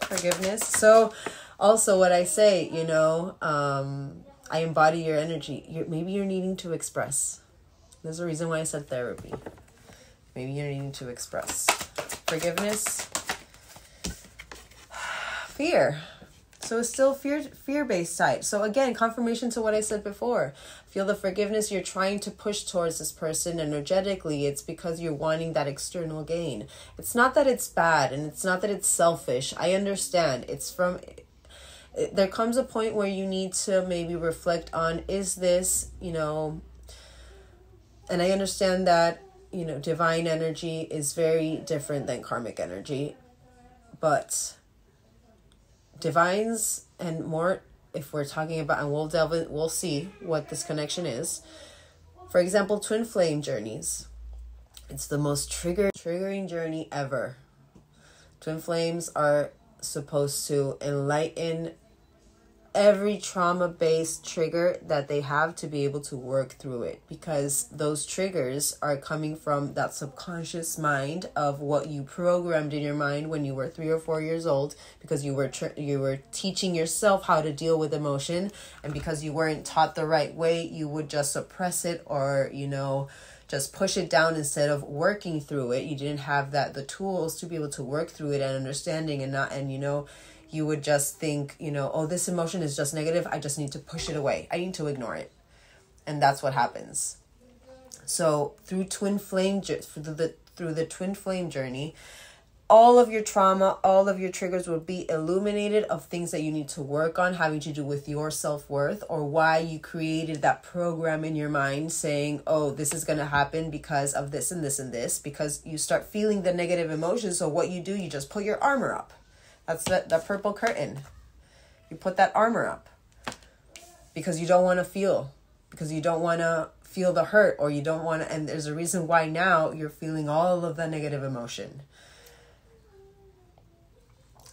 Forgiveness. So also what I say, I embody your energy. Maybe you're needing to express. There's a reason why I said therapy. Maybe you're needing to express. Forgiveness. Fear. So it's still fear-based type. So again, confirmation to what I said before. Feel the forgiveness you're trying to push towards this person energetically. It's because you're wanting that external gain. It's not that it's bad, and it's not that it's selfish. I understand. There comes a point where you need to maybe reflect on, is this, and I understand that, divine energy is very different than karmic energy, but divines and more, if we're talking about, and we'll see what this connection is. For example, twin flame journeys. It's the most triggering journey ever. Twin flames are supposed to enlighten every trauma-based trigger that they have to be able to work through it, because those triggers are coming from that subconscious mind of what you programmed in your mind when you were 3 or 4 years old, because you were teaching yourself how to deal with emotion, and because you weren't taught the right way, you would just suppress it, or just push it down instead of working through it. You didn't have the tools to be able to work through it and understanding, you would just think, oh, this emotion is just negative. I just need to push it away. I need to ignore it. And that's what happens. So through the twin flame journey, all of your trauma, all of your triggers will be illuminated of things that you need to work on, having to do with your self-worth, or why you created that program in your mind saying, oh, this is going to happen because of this and this and this, because you start feeling the negative emotions. So what you do, you just put your armor up. That's the purple curtain. You put that armor up because you don't want to feel, the hurt, or you don't want to, and there's a reason why now you're feeling all of the negative emotion.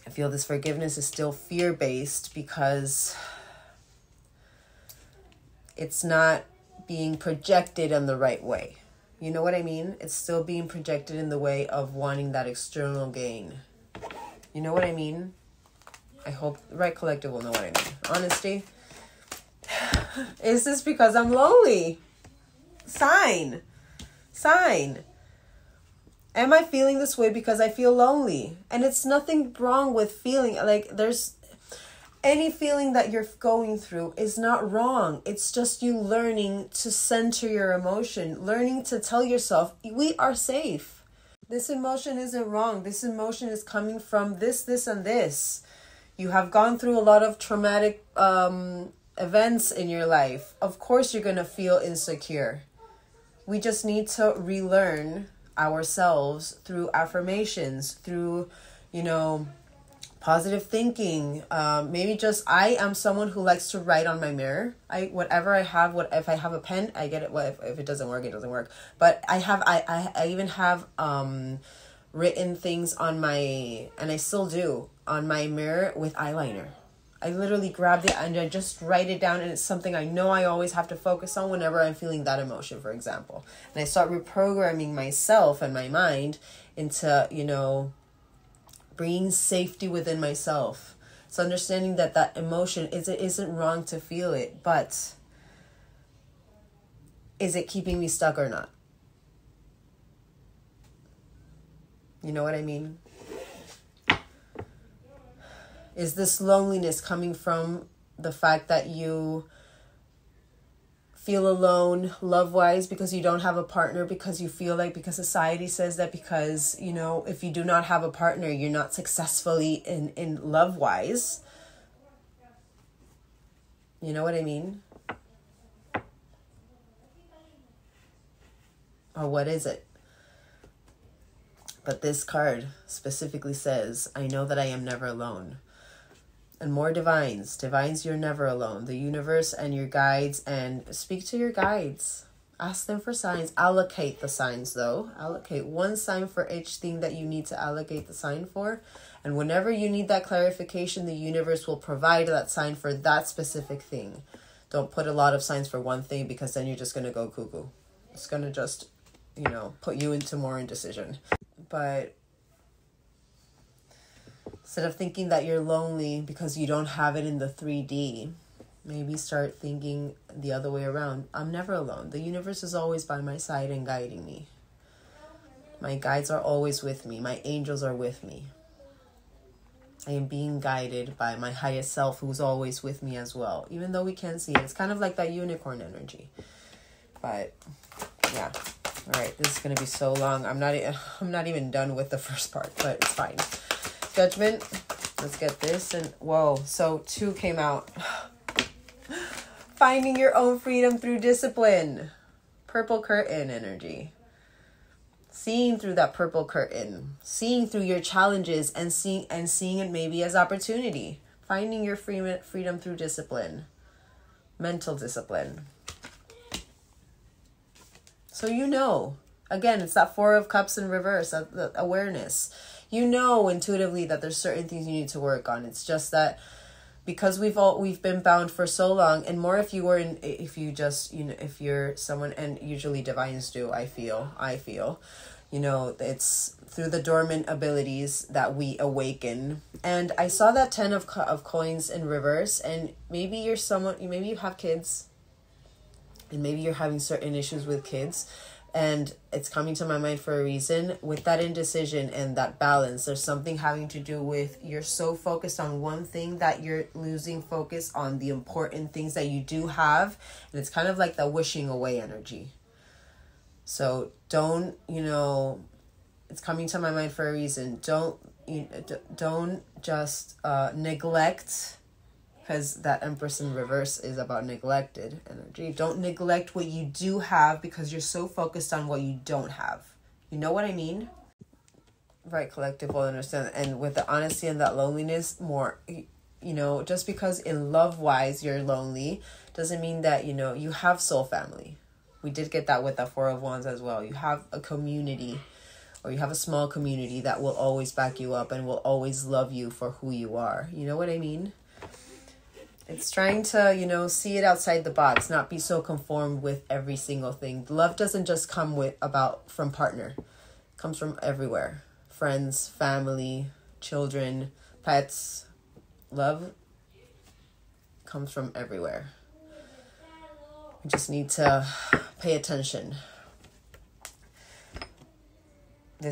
I feel this forgiveness is still fear-based because it's not being projected in the right way. You know what I mean? It's still being projected in the way of wanting that external gain. You know what I mean? I hope the right collective will know what I mean. Honesty. Is this because I'm lonely? Sign. Am I feeling this way because I feel lonely? And it's nothing wrong with feeling like Any feeling that you're going through is not wrong. It's just you learning to center your emotion, learning to tell yourself, we are safe. This emotion isn't wrong. This emotion is coming from this, and this. You have gone through a lot of traumatic events in your life. Of course, you're going to feel insecure. We just need to relearn ourselves through affirmations, through, positive thinking. Maybe just, I am someone who likes to write on my mirror. Whatever I have, if I have a pen, I get it. If it doesn't work, it doesn't work. But I even have written things on my, and I still do, on my mirror with eyeliner. I literally grab it and I just write it down, and it's something I know I always have to focus on whenever I'm feeling that emotion, for example. And I start reprogramming myself and my mind into, bringing safety within myself. It's understanding that emotion isn't wrong to feel it, but is it keeping me stuck or not? You know what I mean? Is this loneliness coming from the fact that you feel alone love-wise because you don't have a partner, because you feel like, because society says that, because, if you do not have a partner, you're not successfully in love-wise? You know what I mean? Or what is it? But this card specifically says, I know that I am never alone. And more divines, you're never alone. The universe and your guides, and speak to your guides. Ask them for signs. Allocate the signs, though. Allocate one sign for each thing that you need to allocate the sign for. And whenever you need that clarification, the universe will provide that sign for that specific thing. Don't put a lot of signs for one thing, because then you're just going to go cuckoo. It's going to just, put you into more indecision. But instead of thinking that you're lonely because you don't have it in the 3D, maybe start thinking the other way around. I'm never alone. The universe is always by my side and guiding me. My guides are always with me. My angels are with me. I am being guided by my highest self, who's always with me as well. Even though we can't see it. It's kind of like that unicorn energy. But yeah. All right, this is going to be so long. I'm not even done with the first part, but it's fine. Judgment. Let's get this. And whoa, so 2 came out. Finding your own freedom through discipline. Purple curtain energy. Seeing through that purple curtain. Seeing through your challenges and seeing it maybe as opportunity. Finding your freedom through discipline. Mental discipline. So again, it's that 4 of Cups in reverse, that awareness. Intuitively that there's certain things you need to work on. It's just that because we've been bound for so long, and more if you're someone, and usually divines do, I feel, it's through the dormant abilities that we awaken. And I saw that 10 of coins in reverse, and maybe you have kids, and maybe you're having certain issues with kids. And it's coming to my mind for a reason. With that indecision and that balance, there's something having to do with you're so focused on one thing that you're losing focus on the important things that you do have. And it's kind of like the wishing away energy. So don't, it's coming to my mind for a reason. Don't just neglect, because that Empress in reverse is about neglected energy. Don't neglect what you do have because you're so focused on what you don't have. You know what I mean? Right, collective will understand. And with the honesty and that loneliness, more, just because in love-wise you're lonely, doesn't mean that, you have soul family. We did get that with the 4 of Wands as well. You have a community, or you have a small community that will always back you up and will always love you for who you are. You know what I mean? It's trying to, see it outside the box, not be so conformed with every single thing. Love doesn't just come from partner. It comes from everywhere. Friends, family, children, pets. Love comes from everywhere. We just need to pay attention.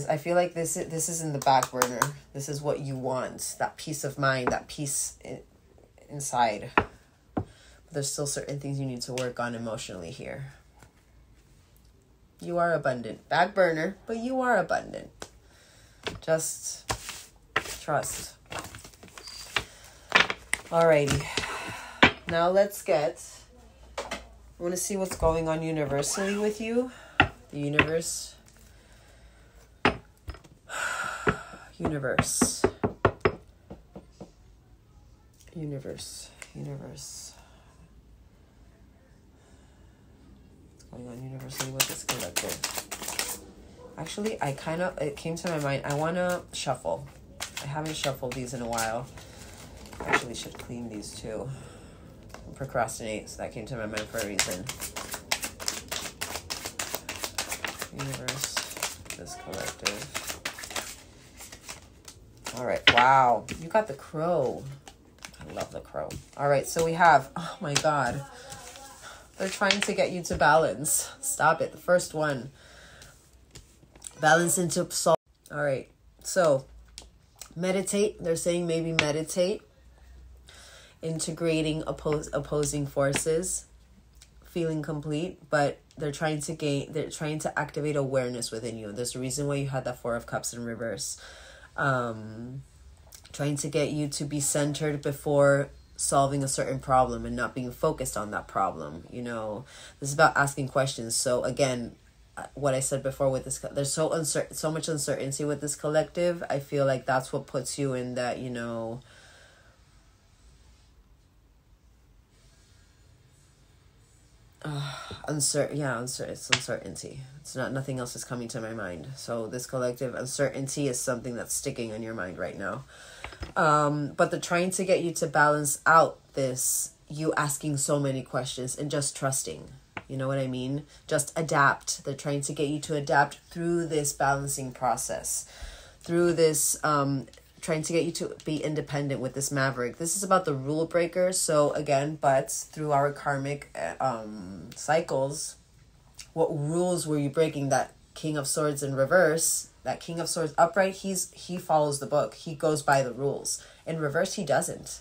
I feel like this is in the back burner. This is what you want. That peace of mind, that peace inside. There's still certain things you need to work on emotionally here. You are abundant. Back burner, but you are abundant. Just trust. Alrighty. Now let's get... I want to see what's going on universally with you. The universe. Universe. Universe. Universe. What's going on universally with this collective? Actually, it came to my mind. I want to shuffle. I haven't shuffled these in a while. I actually should clean these too. Procrastinate, so that came to my mind for a reason. Universe, this collective. All right, wow, you got the crow. I love the crow. All right, so we have, oh my God, they're trying to get you to balance. Stop it. The first one, balance into soul. All right, so meditate. They're saying maybe meditate. Integrating opposing forces, feeling complete, but they're trying to activate awareness within you. There's a reason why you had that Four of Cups in reverse. Trying to get you to be centered before solving a certain problem and not being focused on that problem. You know, this is about asking questions. So again, what I said before with this, there's so much uncertainty with this collective. I feel like that's what puts you in that, you know, it's uncertainty. It's not, nothing else is coming to my mind. So this collective uncertainty is something that's sticking on your mind right now. But they're trying to get you to balance out this, you asking so many questions and just trusting. You know what I mean? Just adapt. They're trying to get you to adapt through this balancing process, through this, trying to get you to be independent with this Maverick. This is about the rule breaker. So again, but through our karmic cycles, what rules were you breaking? That King of Swords in reverse, that King of Swords upright, he follows the book. He goes by the rules. In reverse, he doesn't,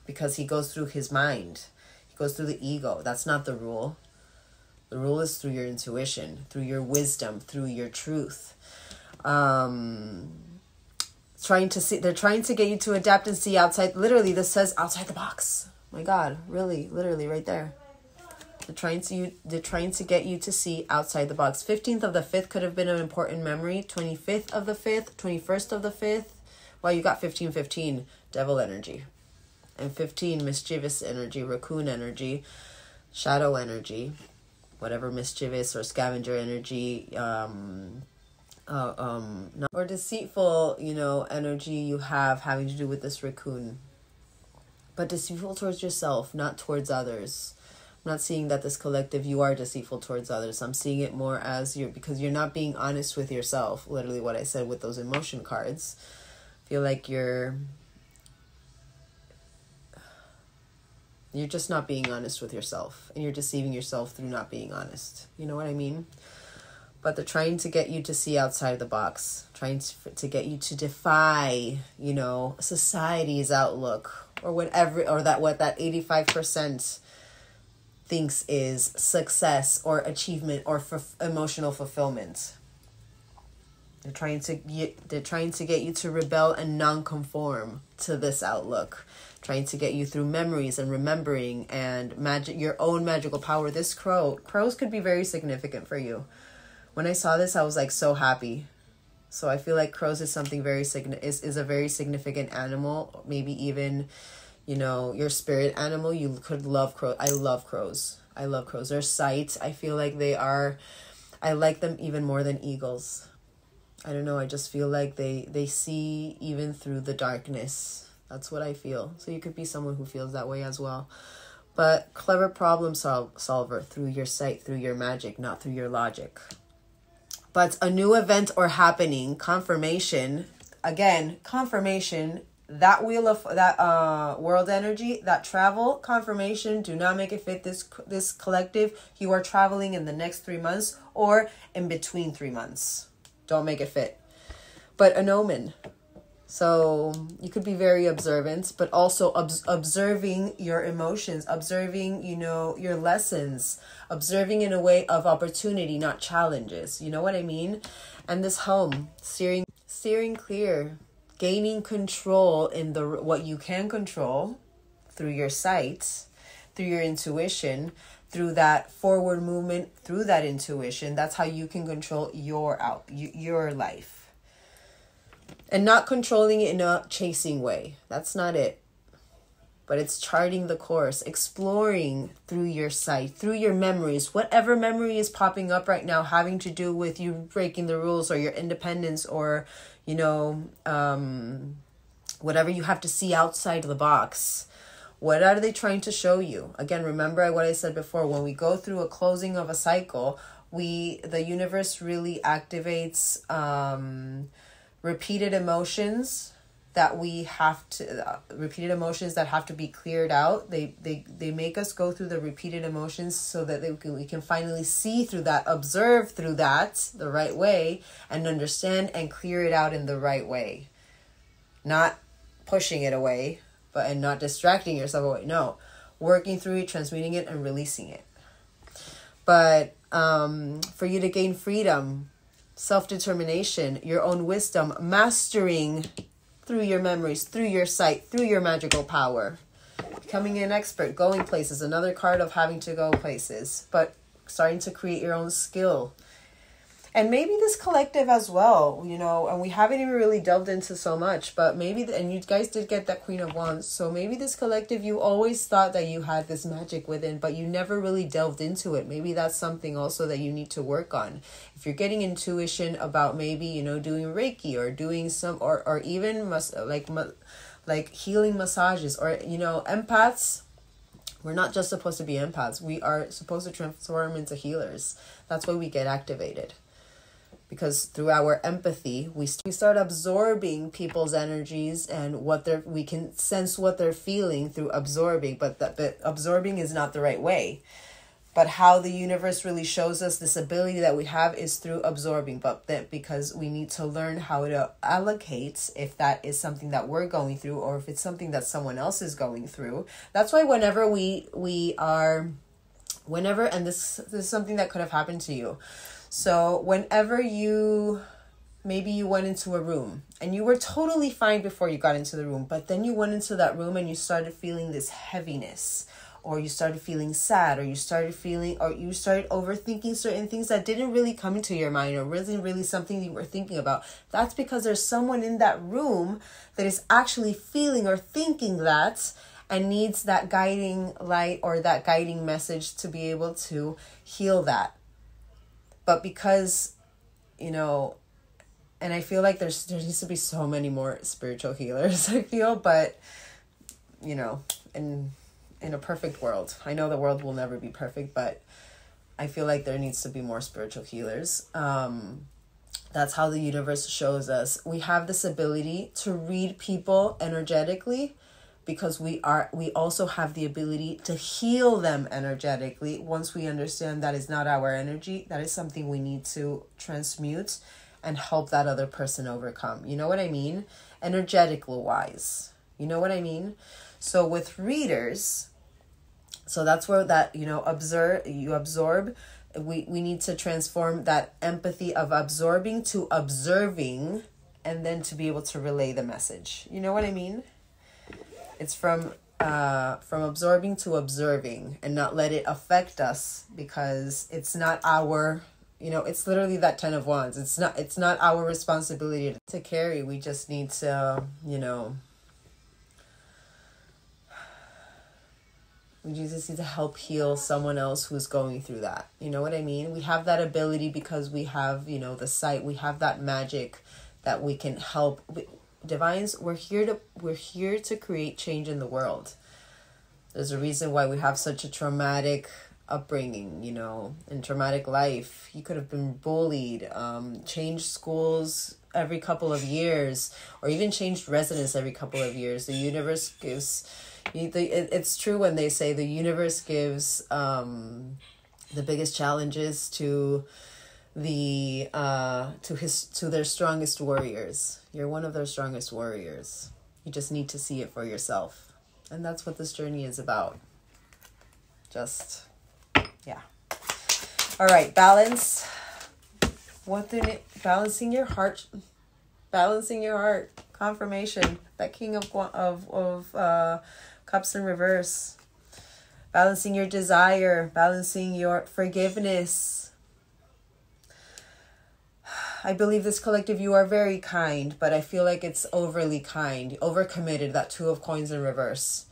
because he goes through his mind. He goes through the ego. That's not the rule. The rule is through your intuition, through your wisdom, through your truth. They're trying to get you to adapt and see outside. Literally, this says outside the box. My God, really, literally right there. They're trying to get you to see outside the box. 15th of the 5th could have been an important memory. 25th of the 5th, 21st of the 5th. Well, you got 15, devil energy. And 15, mischievous energy, raccoon energy, shadow energy, whatever mischievous or scavenger energy, or deceitful, you know, energy you have having to do with this raccoon. But deceitful towards yourself, not towards others. I'm not seeing that this collective, you are deceitful towards others. I'm seeing it more as because you're not being honest with yourself. Literally what I said with those emotion cards. I feel like you're just not being honest with yourself. And you're deceiving yourself through not being honest. You know what I mean? But they're trying to get you to see outside the box, trying to get you to defy, you know, society's outlook or whatever, or what that 85% thinks is success or achievement or emotional fulfillment. They're trying to get you to rebel and non-conform to this outlook, trying to get you through memories and remembering and your own magical power. This crows could be very significant for you. When I saw this, I was like so happy. So I feel like crows is something is a very significant animal. Maybe even, you know, your spirit animal. You could love crows. I love crows. Their sight, I feel like I like them even more than eagles. I don't know. I just feel like they see even through the darkness. That's what I feel. So you could be someone who feels that way as well. But clever problem solver through your sight, through your magic, not through your logic. But a new event or happening, confirmation, that wheel of that world energy, that travel, confirmation, do not make it fit this collective. You are traveling in the next 3 months or in between 3 months. Don't make it fit. But an omen. So you could be very observant, but also observing your emotions, observing, your lessons, observing in a way of opportunity, not challenges. You know what I mean? And this home, steering clear, gaining control in what you can control through your sight, through your intuition, through that forward movement, through that intuition. That's how you can control your life. And not controlling it in a chasing way. That's not it. But it's charting the course, exploring through your sight, through your memories, whatever memory is popping up right now, having to do with you breaking the rules or your independence or, whatever you have to see outside the box. What are they trying to show you? Again, remember what I said before, when we go through a closing of a cycle, the universe really activates repeated emotions that repeated emotions that have to be cleared out. They make us go through the repeated emotions so that we can finally see through that, observe through that the right way, and understand and clear it out in the right way. Not pushing it away, and not distracting yourself away. No, working through it, transmuting it, and releasing it. But for you to gain freedom, self-determination, your own wisdom, mastering through your memories, through your sight, through your magical power, becoming an expert, going places, another card of having to go places, but starting to create your own skill. And maybe this collective as well, and we haven't even really delved into so much, but maybe, and you guys did get that Queen of Wands, so maybe this collective, you always thought that you had this magic within, but you never really delved into it. Maybe that's something also that you need to work on. If you're getting intuition about maybe, doing Reiki or doing some, or even like healing massages, or, empaths, we're not just supposed to be empaths. We are supposed to transform into healers. That's why we get activated. Because through our empathy, we start absorbing people's energies and we can sense what they're feeling through absorbing, but absorbing is not the right way. But how the universe really shows us this ability that we have is through absorbing, because we need to learn how to allocate if that is something that we're going through or if it's something that someone else is going through. That's why whenever and this is something that could have happened to you. So whenever maybe you went into a room and you were totally fine before you got into the room, but then you went into that room and you started feeling this heaviness, or you started feeling sad, or you started overthinking certain things that didn't really come into your mind or wasn't really something you were thinking about. That's because there's someone in that room that is actually feeling or thinking that and needs that guiding light or that guiding message to be able to heal that. But because, and I feel like there needs to be so many more spiritual healers, I feel, but, in a perfect world, I know the world will never be perfect, but I feel like there needs to be more spiritual healers. That's how the universe shows us. We have this ability to read people energetically, because we also have the ability to heal them energetically. Once we understand that is not our energy, that is something we need to transmute and help that other person overcome. You know what I mean? Energetically wise. You know what I mean? So with readers, so that's where that, absorb. We need to transform that empathy of absorbing to observing, and then to be able to relay the message. You know what I mean? It's from absorbing to observing, and not let it affect us, because it's not our, it's literally that 10 of Wands. It's not our responsibility to carry. We just need to, we just need to help heal someone else who's going through that. You know what I mean? We have that ability because we have, the sight. We have that magic that we can help. Divines, we're here to create change in the world. There's a reason why we have such a traumatic upbringing, and traumatic life. You could have been bullied, changed schools every couple of years, or even changed residence every couple of years. The universe gives, it's true when they say the universe gives the biggest challenges to to their strongest warriors. You're one of their strongest warriors. You just need to see it for yourself. And that's what this journey is about. Just, yeah. All right, balance. Balancing your heart. Balancing your heart. Confirmation. That King of Cups in reverse. Balancing your desire. Balancing your forgiveness. I believe this collective, you are very kind, but I feel like it's overly kind. Overcommitted, that Two of Coins in reverse.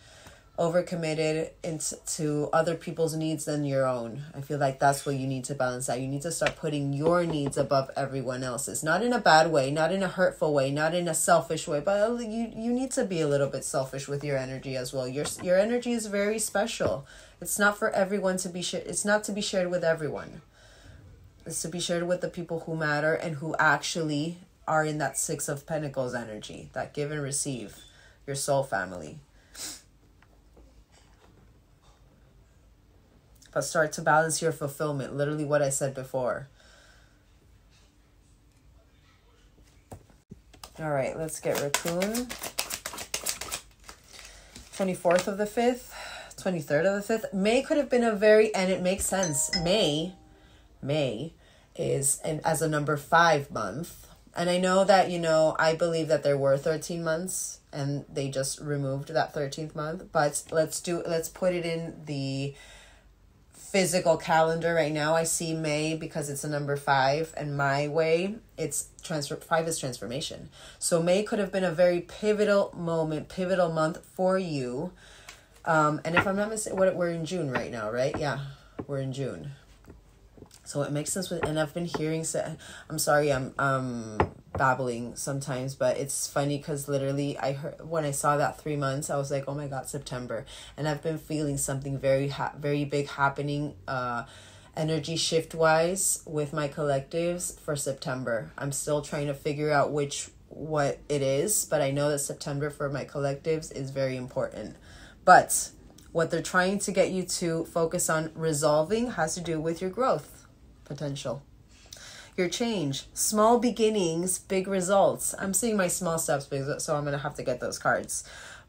Overcommitted into other people's needs than your own. I feel like that's what you need to balance out. You need to start putting your needs above everyone else's. Not in a bad way, not in a hurtful way, not in a selfish way, but you need to be a little bit selfish with your energy as well. Your energy is very special. It's not for everyone to be shared. It's not to be shared with everyone. It's to be shared with the people who matter and who actually are in that Six of Pentacles energy, that give and receive, your soul family. But start to balance your fulfillment, literally what I said before. All right, let's get Raccoon. 24th of the 5th, 23rd of the 5th. May could have been and it makes sense. May is as a number 5 month. And I know that, I believe that there were 13 months and they just removed that 13th month. But let's put it in the physical calendar right now. I see May because it's a number 5, and my way, it's 5 is transformation. So May could have been a very pivotal moment, pivotal month for you. And if I'm not mistaken, we're in June right now, right? Yeah, we're in June. So it makes sense and I've been hearing, I'm sorry, I'm babbling sometimes, but it's funny because literally when I saw that 3 months, I was like, oh my God, September. And I've been feeling something very big happening, energy shift wise with my collectives for September. I'm still trying to figure out what it is, but I know that September for my collectives is very important. But what they're trying to get you to focus on resolving has to do with your growth potential, your change, small beginnings, big results. I'm seeing my small steps big, so I'm gonna have to get those cards.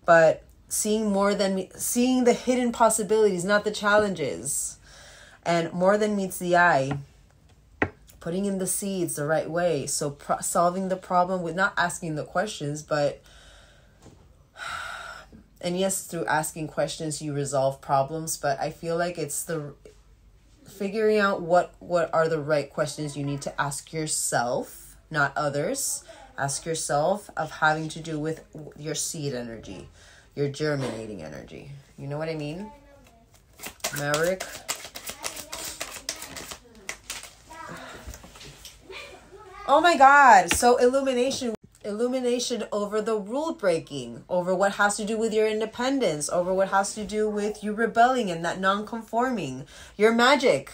But seeing the hidden possibilities, not the challenges, and more than meets the eye. Putting in the seeds the right way. So solving the problem with not asking the questions, but and yes, through asking questions you resolve problems. But I feel like it's the figuring out what are the right questions you need to ask yourself, not others. Ask yourself of having to do with your seed energy, your germinating energy. You know what I mean? Maverick. Oh my God. So illumination over the rule breaking, over what has to do with your independence, over what has to do with you rebelling and that non-conforming, your magic,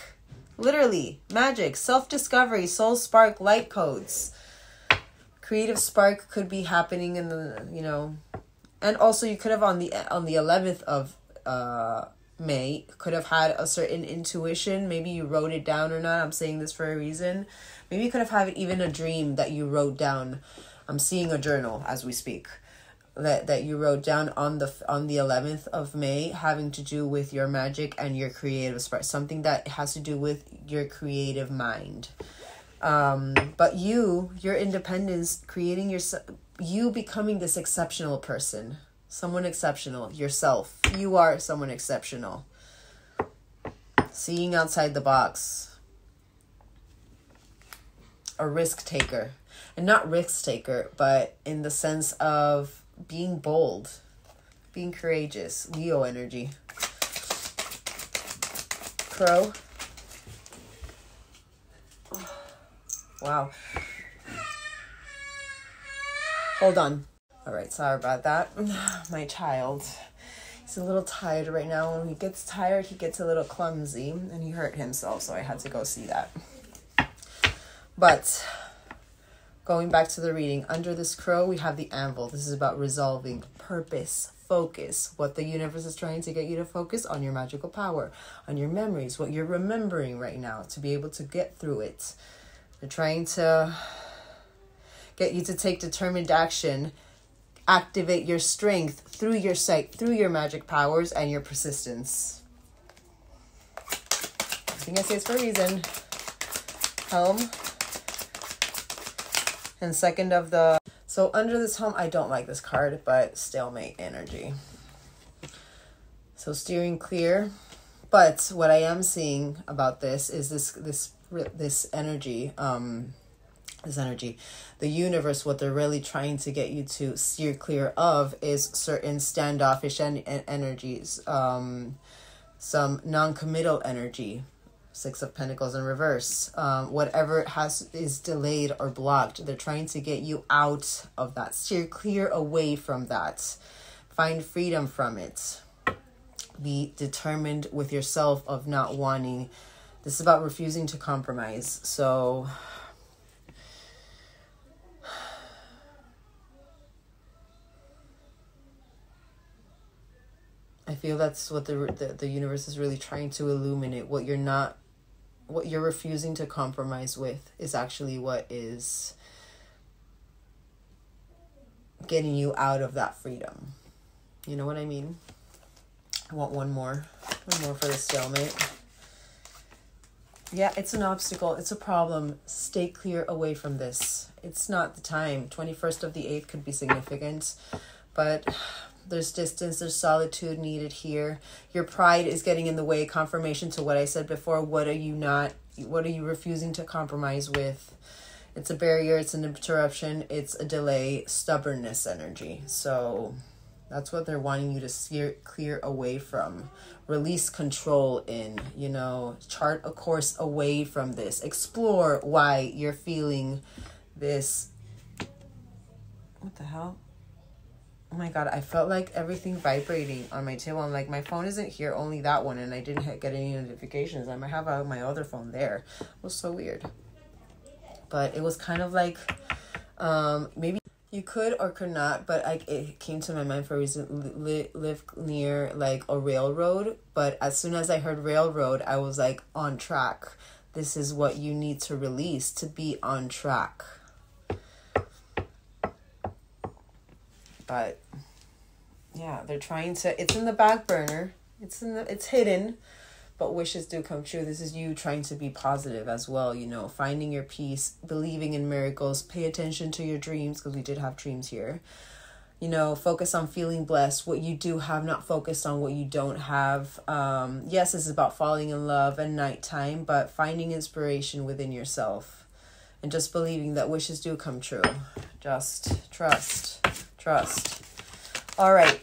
literally magic, self-discovery, soul spark, light codes, creative spark could be happening in the, and also you could have on the 11th of May could have had a certain intuition. Maybe you wrote it down or not. I'm saying this for a reason. Maybe you could have had even a dream that you wrote down. I'm seeing a journal as we speak that you wrote down on the 11th of May, having to do with your magic and your creative spark, something that has to do with your creative mind. But your independence, creating you becoming this exceptional person, someone exceptional, yourself. You are someone exceptional. Seeing outside the box. A risk taker. And not risk taker, but in the sense of being bold, being courageous. Leo energy. Crow. Wow. Hold on. All right, sorry about that. My child. He's a little tired right now. When he gets tired, he gets a little clumsy, and he hurt himself, so I had to go see that. But going back to the reading, under this crow, we have the anvil. This is about resolving, purpose, focus, what the universe is trying to get you to focus on, your magical power, on your memories, what you're remembering right now to be able to get through it. They're trying to get you to take determined action, activate your strength through your sight, through your magic powers and your persistence. I think I say it's for a reason. Helm. And second of the... So under this helm, I don't like this card, but stalemate energy. So steering clear. But what I am seeing about this is this energy, the universe, what they're really trying to get you to steer clear of is certain standoffish energies, some non-committal energy, Six of Pentacles in reverse, whatever is delayed or blocked. They're trying to get you out of that, steer clear away from that, find freedom from it. Be determined with yourself of not wanting. This is about refusing to compromise. So I feel that's what the universe is really trying to illuminate. What you're refusing to compromise with is actually what is getting you out of that freedom. You know what I mean? I want one more for the stalemate. Yeah, it's an obstacle. It's a problem. Stay clear away from this. It's not the time. 21st of the 8th could be significant, but there's distance, there's solitude needed here. Your pride is getting in the way. Confirmation to what I said before. What are you refusing to compromise with? It's a barrier, it's an interruption, it's a delay, stubbornness energy. So that's what they're wanting you to steer clear away from. Release control in, chart a course away from this. Explore why you're feeling this. What the hell? Oh my God, I felt like everything vibrating on my table. I'm like, my phone isn't here, only that one, and I didn't get any notifications. I might have my other phone there. It was so weird. But it was kind of like, maybe you could or could not, but it came to my mind for a reason, live near like a railroad. But as soon as I heard railroad, I was like, on track. This is what you need to release to be on track. But yeah, they're trying to, it's in the back burner. It's hidden, but wishes do come true. This is you trying to be positive as well, finding your peace, believing in miracles, pay attention to your dreams, because we did have dreams here. Focus on feeling blessed, what you do have, not focused on what you don't have. Yes, this is about falling in love and nighttime, but finding inspiration within yourself and just believing that wishes do come true. Just trust. All right.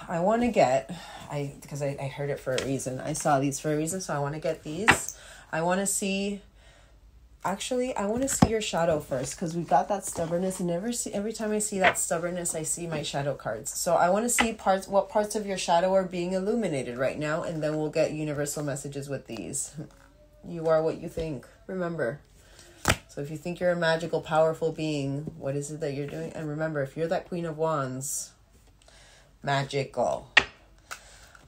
I want to get, because I heard it for a reason. I saw these for a reason, so I want to get these. I want to see your shadow first, because we got that stubbornness. And every time I see that stubbornness, I see my shadow cards. So I want to see what parts of your shadow are being illuminated right now, and then we'll get universal messages with these. You are what you think. Remember. So if you think you're a magical, powerful being, what is it that you're doing? And remember, if you're that Queen of Wands, magical.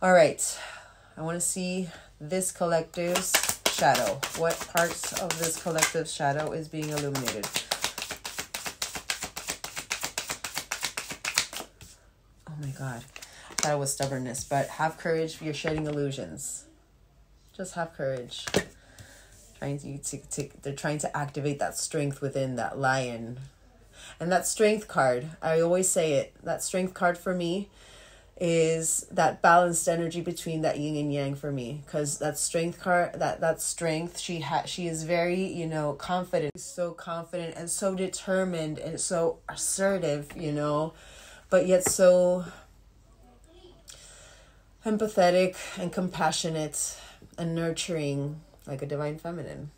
All right. I want to see this collective's shadow. What parts of this collective's shadow is being illuminated? Oh my God. I thought it was stubbornness, but have courage. You're shedding illusions. Just have courage. They're trying to activate that strength within that lion. And that strength card, I always say it, that strength card for me is that balanced energy between that yin and yang for me. Because that strength card, that strength, she is very, confident. So confident and so determined and so assertive, but yet so empathetic and compassionate and nurturing, like a divine feminine.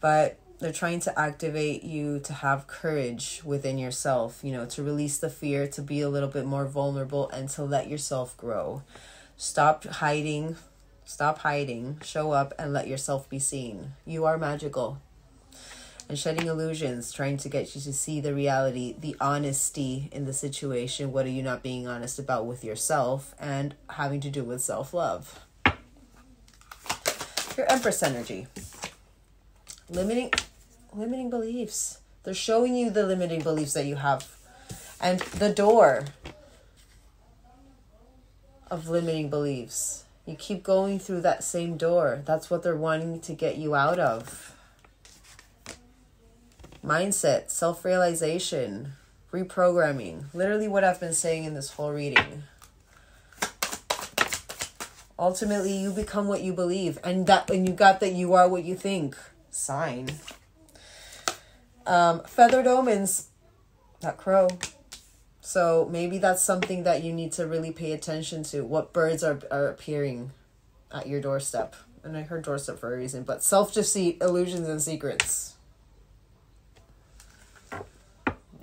But they're trying to activate you to have courage within yourself, to release the fear, to be a little bit more vulnerable, and to let yourself grow. Stop hiding, show up and let yourself be seen. You are magical. And shedding illusions, trying to get you to see the reality, the honesty in the situation. What are you not being honest about with yourself, and having to do with self-love? Your Empress energy. Limiting beliefs. They're showing you the limiting beliefs that you have. And the door of limiting beliefs. You keep going through that same door. That's what they're wanting to get you out of. Mindset, self-realization, reprogramming. Literally what I've been saying in this whole reading. Ultimately, you become what you believe. And you got that you are what you think. Sign. Feathered omens. That crow. So maybe that's something that you need to really pay attention to. What birds are appearing at your doorstep. And I heard doorstep for a reason. But self-deceit, illusions, and secrets.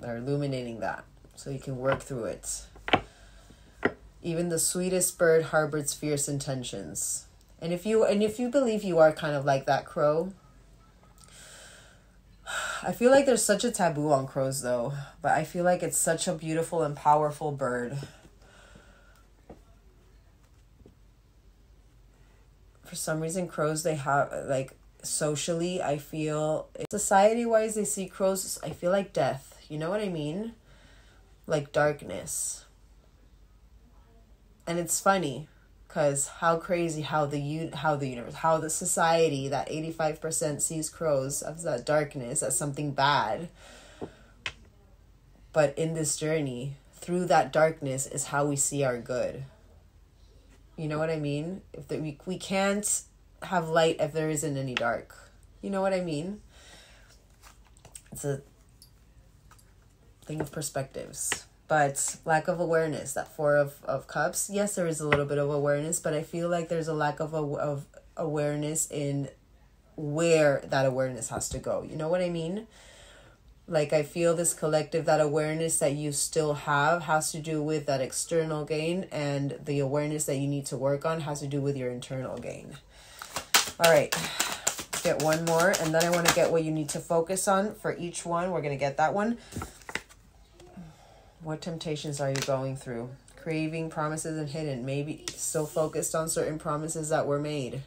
They're illuminating that. So you can work through it. Even the sweetest bird harbors fierce intentions. And if you believe you are kind of like that crow, I feel like there's such a taboo on crows though, but I feel like it's such a beautiful and powerful bird. For some reason, crows, they have, like, socially, I feel, society-wise, they see crows, I feel like death. You know what I mean? Like darkness. And it's funny, because how crazy how the universe, how the society, that 85% sees crows as that darkness, as something bad. But in this journey, through that darkness is how we see our good. You know what I mean? We can't have light if there isn't any dark. You know what I mean? It's a thing of perspectives. But lack of awareness, that Four of Cups. Yes, there is a little bit of awareness, but I feel like there's a lack of awareness in where that awareness has to go. You know what I mean? Like, I feel this collective, that awareness that you still have has to do with that external gain, and the awareness that you need to work on has to do with your internal gain. All right, get one more, and then I want to get what you need to focus on for each one. We're going to get that one. What temptations are you going through? Craving, promises, and hidden. Maybe still focused on certain promises that were made.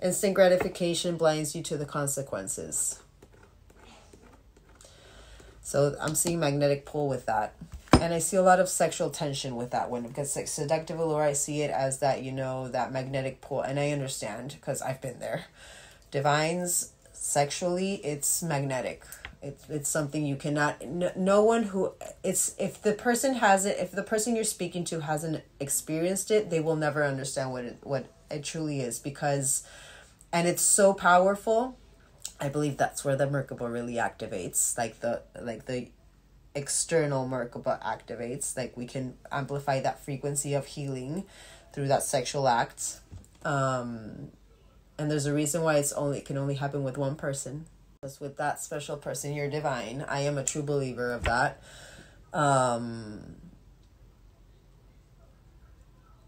Instant gratification blinds you to the consequences. So I'm seeing magnetic pull with that. And I see a lot of sexual tension with that one. Because like seductive allure, I see it as that, you know, that magnetic pull. And I understand because I've been there. Divines, sexually, it's magnetic. It's something you cannot, no one who, it's, if the person you're speaking to hasn't experienced it, they will never understand what it truly is, because, and it's so powerful. I believe that's where the Merkaba really activates, like the external Merkaba activates, like we can amplify that frequency of healing through that sexual act. And there's a reason why it can only happen with one person. With that special person, you're divine. I am a true believer of that.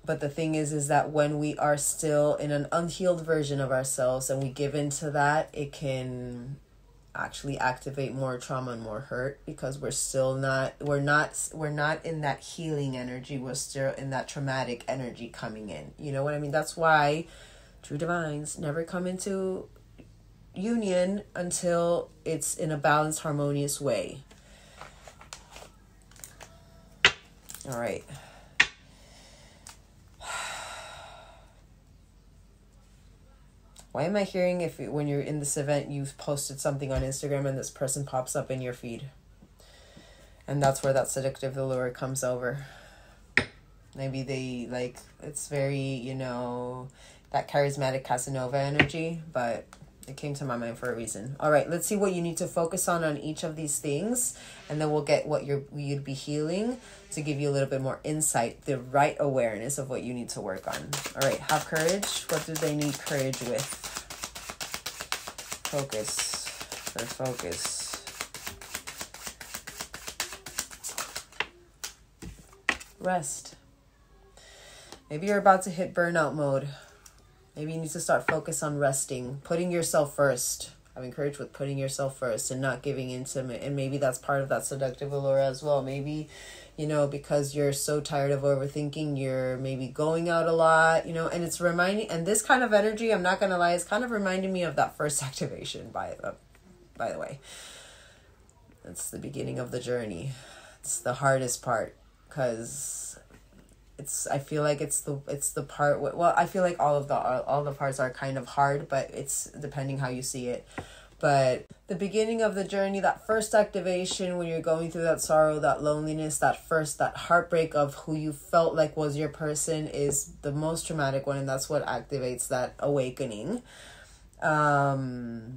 But the thing is that when we are still in an unhealed version of ourselves and we give into that, it can actually activate more trauma and more hurt, because we're not in that healing energy. We're still in that traumatic energy coming in. You know what I mean? That's why true divines never come into union until it's in a balanced, harmonious way. All right. Why am I hearing when you're in this event, you've posted something on Instagram and this person pops up in your feed? And that's where that seductive allure comes over. Maybe they, it's very, you know, that charismatic Casanova energy, but it came to my mind for a reason. All right, let's see what you need to focus on each of these things, and then we'll get what you'd be healing to give you a little bit more insight, the right awareness of what you need to work on. All right, have courage. What do they need courage with? Focus. Rest. Maybe you're about to hit burnout mode. Maybe you need to start focus on resting, putting yourself first. Having courage with putting yourself first and not giving into it. And maybe that's part of that seductive allure as well. Maybe, you know, because you're so tired of overthinking, you're maybe going out a lot, you know, and it's reminding, and this kind of energy, I'm not going to lie, is kind of reminding me of that first activation, by the way. It's the beginning of the journey. It's the hardest part, because I feel like it's the part, well, I feel like all the parts are kind of hard, but it's depending how you see it. But the beginning of the journey, that first activation when you're going through that sorrow, that loneliness, that heartbreak of who you felt like was your person, is the most traumatic one, and that's what activates that awakening. There's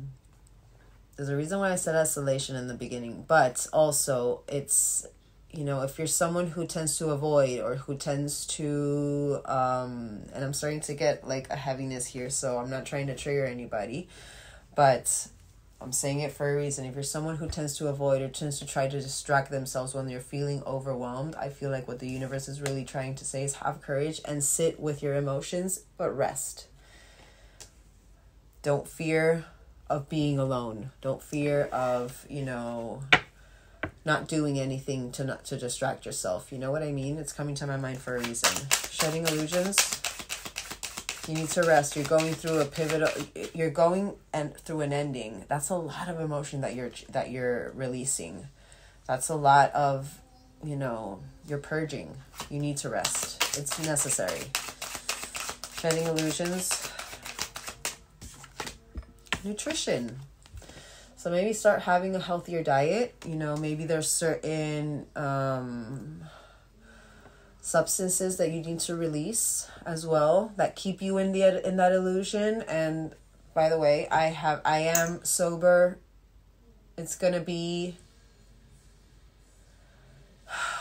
a reason why I said isolation in the beginning, but also it's, you know, if you're someone who tends to avoid, or who tends to, and I'm starting to get like a heaviness here, so I'm not trying to trigger anybody, but I'm saying it for a reason. If you're someone who tends to avoid or tends to try to distract themselves when they're feeling overwhelmed, I feel like what the universe is really trying to say is have courage and sit with your emotions, but rest. Don't fear of being alone. Don't fear of, you know, not doing anything to distract yourself. You know what I mean? It's coming to my mind for a reason. Shedding illusions. You need to rest. You're going through through an ending. That's a lot of emotion that you're releasing. That's a lot of, you know, you're purging. You need to rest. It's necessary. Shedding illusions. Nutrition. So maybe start having a healthier diet. You know, maybe there's certain substances that you need to release as well that keep you in that illusion. And by the way, I am sober. It's gonna be,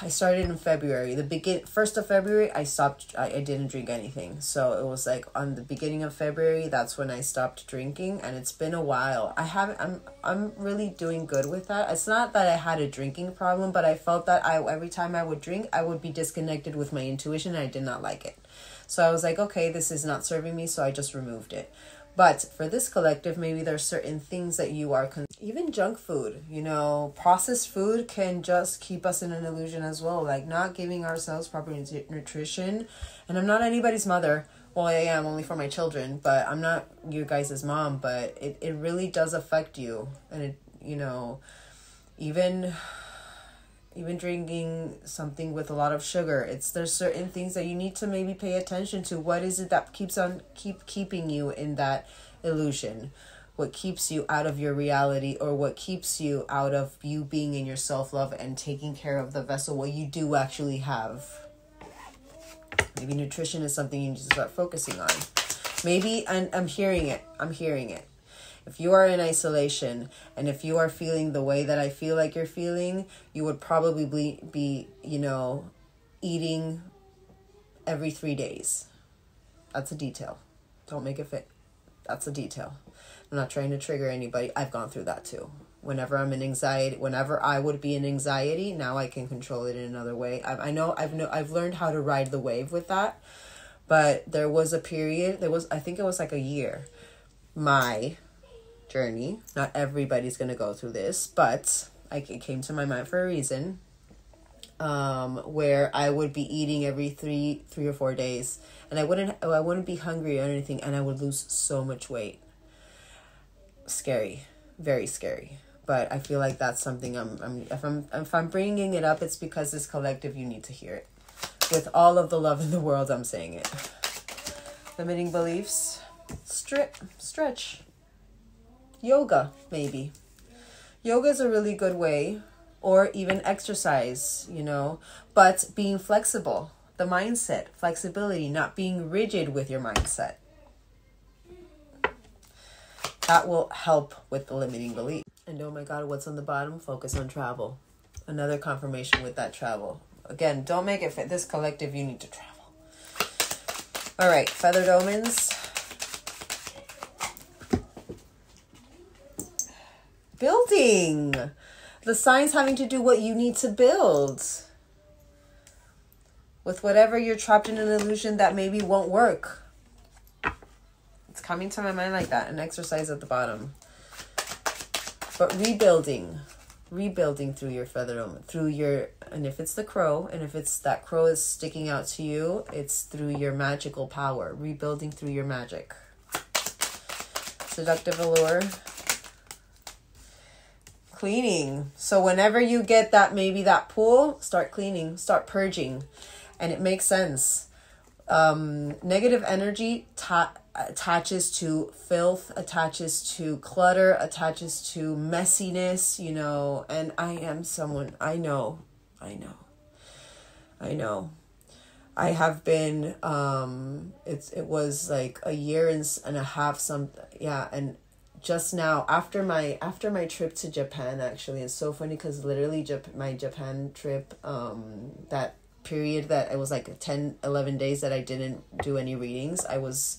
I started in February. The 1st of February, I stopped. I didn't drink anything. So it was like on the beginning of February, that's when I stopped drinking, and it's been a while. I'm really doing good with that. It's not that I had a drinking problem, but I felt that every time I would drink, I would be disconnected with my intuition, and I did not like it. So I was like, okay, this is not serving me, so I just removed it. But for this collective, maybe there's certain things that you are, even junk food, you know, processed food can just keep us in an illusion as well. Like not giving ourselves proper nutrition. And I'm not anybody's mother. Well, I am only for my children, but I'm not your guys' mom, but it really does affect you. And it, you know, even drinking something with a lot of sugar, there's certain things that you need to maybe pay attention to. What is it that keeping you in that illusion? What keeps you out of your reality, or what keeps you out of you being in your self-love and taking care of the vessel, what you do actually have? Maybe nutrition is something you need to start focusing on. Maybe, and I'm hearing it. If you are in isolation, and if you are feeling the way that I feel like you're feeling, you would probably be, you know, eating every 3 days. That's a detail. Don't make it fit. That's a detail. I'm not trying to trigger anybody. I've gone through that too. Whenever I'm in anxiety, whenever I would be in anxiety, now I can control it in another way. I've learned how to ride the wave with that. But there was a period, I think it was like a year. My journey, not everybody's going to go through this, but it came to my mind for a reason, where I would be eating every three or 4 days, and I wouldn't be hungry or anything, and I would lose so much weight. Scary, very scary. But I feel like that's something if I'm bringing it up, it's because this collective, you need to hear it. With all of the love in the world, I'm saying it. Limiting beliefs. Stretch. Yoga, maybe. Yoga is a really good way, or even exercise, you know, but being flexible, the mindset, flexibility, not being rigid with your mindset. That will help with the limiting belief. And oh my God, what's on the bottom? Focus on travel. Another confirmation with that travel. Again, don't make it fit. This collective, you need to travel. All right, feathered omens. Building. The signs having to do what you need to build. With whatever you're trapped in an illusion that maybe won't work. It's coming to my mind like that. An exercise at the bottom. But rebuilding through your feather element, and if it's the crow, and if it's that crow is sticking out to you, it's through your magical power, rebuilding through your magic. Seductive allure. Cleaning. So whenever you get that, maybe that pull, start cleaning, start purging. And it makes sense. Negative energy attaches to filth, attaches to clutter, attaches to messiness, you know, and I am someone, I know. I have been, it was like a year and a half, and just now, after my trip to Japan, actually, it's so funny because literally my Japan trip, that period that it was like 10-11 days that I didn't do any readings, I was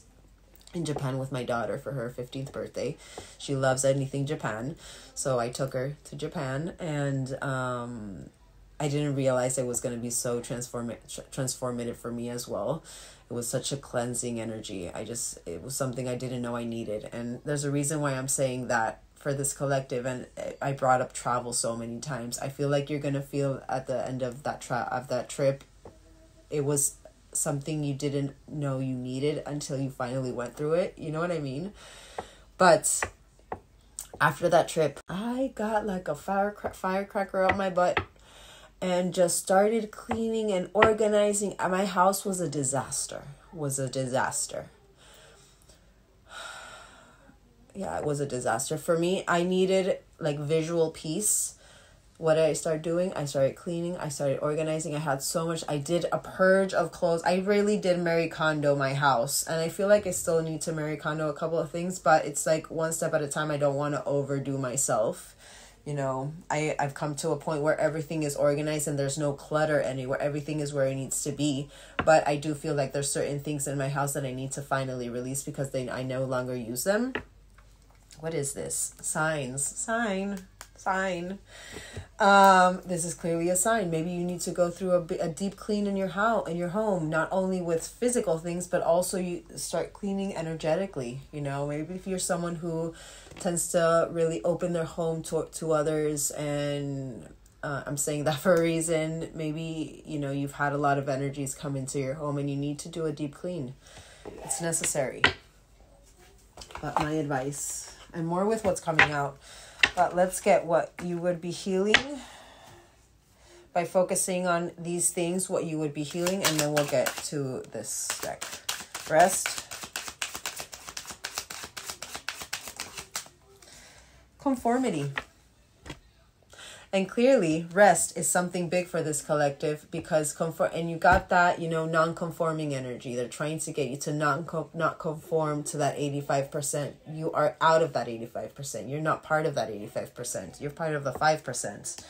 in Japan with my daughter for her 15th birthday. She loves anything Japan, so I took her to Japan, and I didn't realize it was going to be so transformative for me as well. It was such a cleansing energy. It was something I didn't know I needed, and there's a reason why I'm saying that for this collective, and I brought up travel so many times. I feel like you're going to feel at the end of that trip, it was something you didn't know you needed until you finally went through it. You know what I mean? But after that trip, I got like a firecracker out my butt and just started cleaning and organizing. My house was a disaster. Yeah, it was a disaster. For me, I needed like visual peace. What did I start doing? I started cleaning. I started organizing. I had so much. I did a purge of clothes. I really did Marie Kondo my house. And I feel like I still need to Marie Kondo a couple of things. But it's like one step at a time. I don't want to overdo myself. You know, I've come to a point where everything is organized and there's no clutter anywhere. Everything is where it needs to be. But I do feel like there's certain things in my house that I need to finally release because I no longer use them. What is this? Sign. This is clearly a sign. Maybe you need to go through a deep clean in your home, not only with physical things, but also you start cleaning energetically. You know, maybe if you're someone who tends to really open their home to others, and I'm saying that for a reason. Maybe, you know, you've had a lot of energies come into your home and you need to do a deep clean. It's necessary. But my advice, and more with what's coming out. But let's get what you would be healing by focusing on these things, what you would be healing, and then we'll get to this deck. Rest. Conformity. And clearly, rest is something big for this collective because and you got that, you know, non-conforming energy. They're trying to get you to not conform to that 85%. You are out of that 85%. You're not part of that 85%. You're part of the 5%.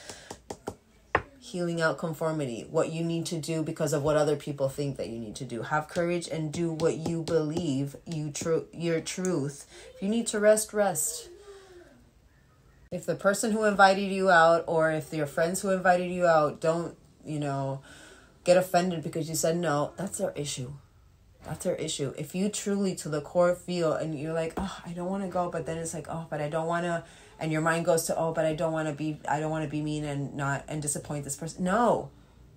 Healing out conformity. What you need to do because of what other people think that you need to do. Have courage and do what you believe, your truth. If you need to rest, rest. If the person who invited you out, or if your friends who invited you out, don't, you know, get offended because you said no, that's their issue. That's their issue. If you truly to the core feel and you're like, oh, I don't want to go, but then it's like, oh, but I don't want to, and your mind goes to, oh, but I don't want to be mean and disappoint this person. No.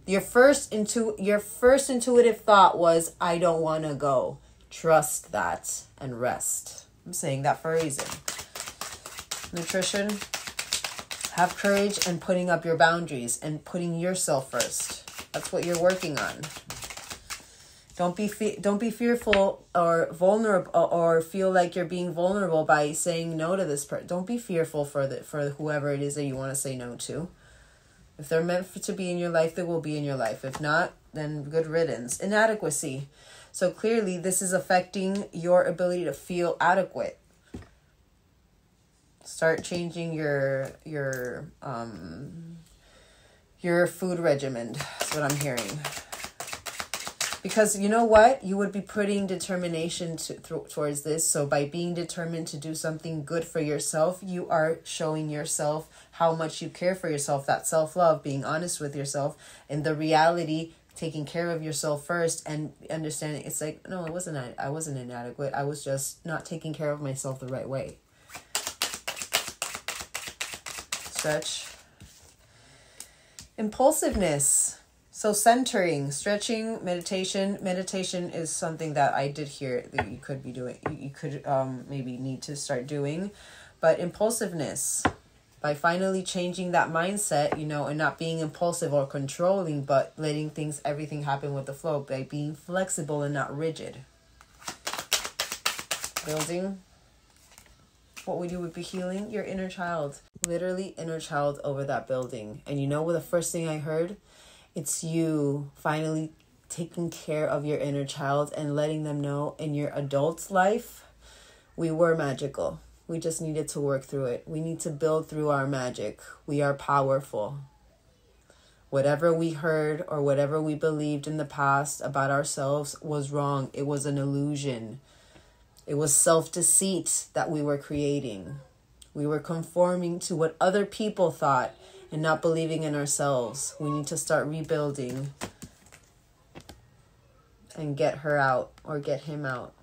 Your first intuitive thought was, I don't want to go. Trust that and rest. I'm saying that for a reason. Nutrition, have courage and putting up your boundaries and putting yourself first. That's what you're working on. Don't be fearful or vulnerable or feel like you're being vulnerable by saying no to this person. Don't be fearful for whoever it is that you want to say no to. If they're meant to be in your life, they will be in your life. If not, then good riddance. Inadequacy. So clearly this is affecting your ability to feel adequate. Start changing your food regimen. That's what I'm hearing. Because you know what? You would be putting determination towards this. So by being determined to do something good for yourself, you are showing yourself how much you care for yourself. That self-love, being honest with yourself, and the reality, taking care of yourself first, and understanding it's like, no, I wasn't inadequate. I was just not taking care of myself the right way. stretch. Impulsiveness. So centering, stretching, meditation. Meditation is something that I did here that you could be doing. You could maybe need to start doing. But impulsiveness, by finally changing that mindset, you know, and not being impulsive or controlling, but letting everything happen with the flow, by being flexible and not rigid. Building. What we do would be healing your inner child. Literally inner child over that building. And you know what the first thing I heard? It's you finally taking care of your inner child and letting them know in your adult life, we were magical. We just needed to work through it. We need to build through our magic. We are powerful. Whatever we heard or whatever we believed in the past about ourselves was wrong. It was an illusion. It was self-deceit that we were creating. We were conforming to what other people thought and not believing in ourselves. We need to start rebuilding and get her out or get him out.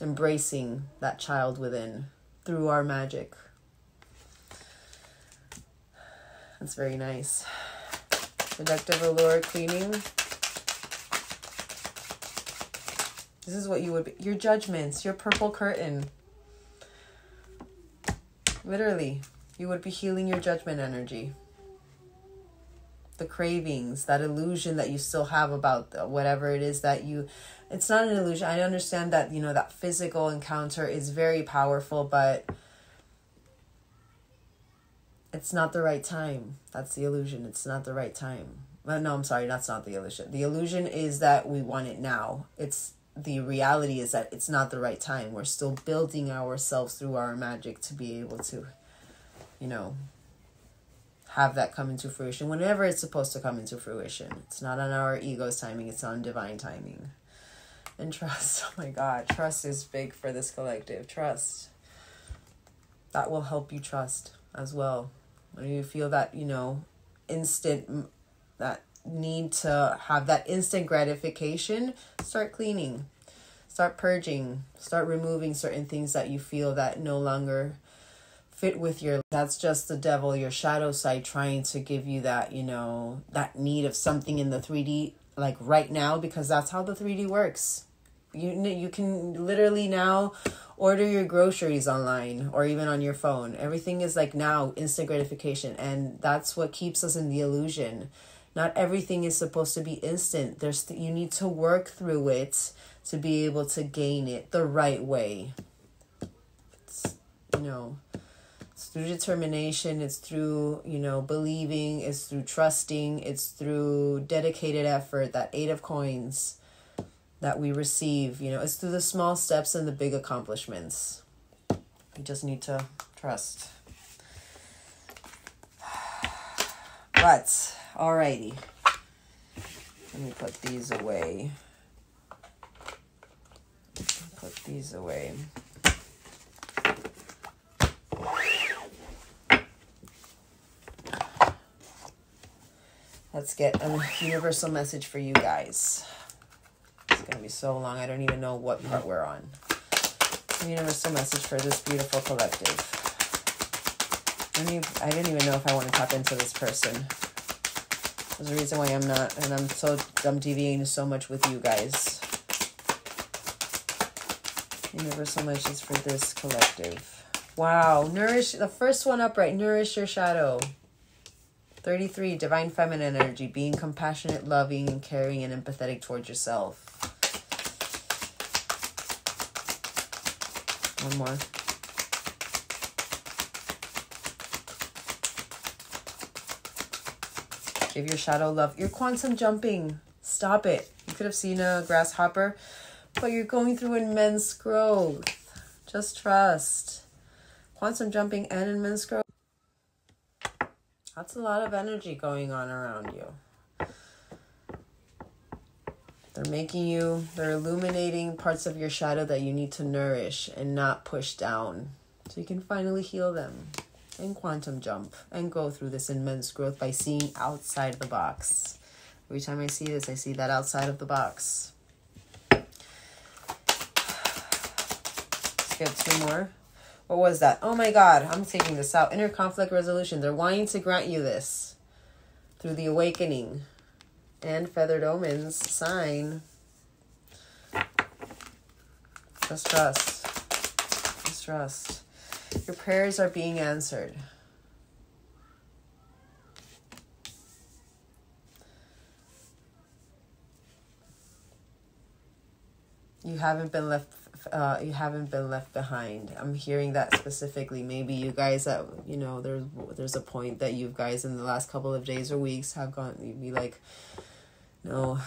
Embracing that child within through our magic. That's very nice. Seductive allure, cleaning. This is what you would be. Your judgments, your purple curtain. Literally, you would be healing your judgment energy. The cravings, that illusion that you still have about whatever it is that you... It's not an illusion. I understand that, you know, that physical encounter is very powerful, but it's not the right time. That's the illusion. It's not the right time. Well, no, I'm sorry. That's not the illusion. The illusion is that we want it now. The reality is that it's not the right time. We're still building ourselves through our magic to be able to, you know, have that come into fruition whenever it's supposed to come into fruition. It's not on our ego's timing. It's on divine timing. And trust. Oh my God. Trust is big for this collective. Trust. That will help you trust as well. When you feel that, you know, that need to have that instant gratification, start cleaning. Start purging. Start removing certain things that you feel that no longer fit with your... That's just the devil, your shadow side, trying to give you that, you know, that need of something in the 3D, like right now, because that's how the 3D works. You can literally now order your groceries online or even on your phone. Everything is like now instant gratification, and that's what keeps us in the illusion. Not everything is supposed to be instant. You need to work through it to be able to gain it the right way. It's, you know, it's through determination. It's through, you know, believing. It's through trusting. It's through dedicated effort. That 8 of coins that we receive, you know, it's through the small steps and the big accomplishments. You just need to trust. But, alrighty. Let me put these away. Put these away. Let's get a universal message for you guys. It's going to be so long. I don't even know what part we're on. Universal message for this beautiful collective. I didn't even know if I want to tap into this person. There's a reason why I'm not, and I'm deviating so much with you guys. Universal message for this collective. Wow. Nourish, the first one upright. Nourish your shadow. 33, divine feminine energy, being compassionate, loving, and caring and empathetic towards yourself. One more. Give your shadow love. You're quantum jumping. Stop it. You could have seen a grasshopper, but you're going through immense growth. Just trust. Quantum jumping and immense growth. That's a lot of energy going on around you. They're illuminating parts of your shadow that you need to nourish and not push down. So you can finally heal them and quantum jump and go through this immense growth by seeing outside the box. Every time I see this, I see that outside of the box. Let's get 2 more. What was that? Oh my God, I'm taking this out. Inner conflict resolution. They're wanting to grant you this through the awakening and feathered omens sign. Just trust. Just trust. Your prayers are being answered. You haven't been left. You haven't been left behind. I'm hearing that specifically. Maybe you guys that there's a point that you guys in the last couple of days or weeks have gone. You'd be like, no,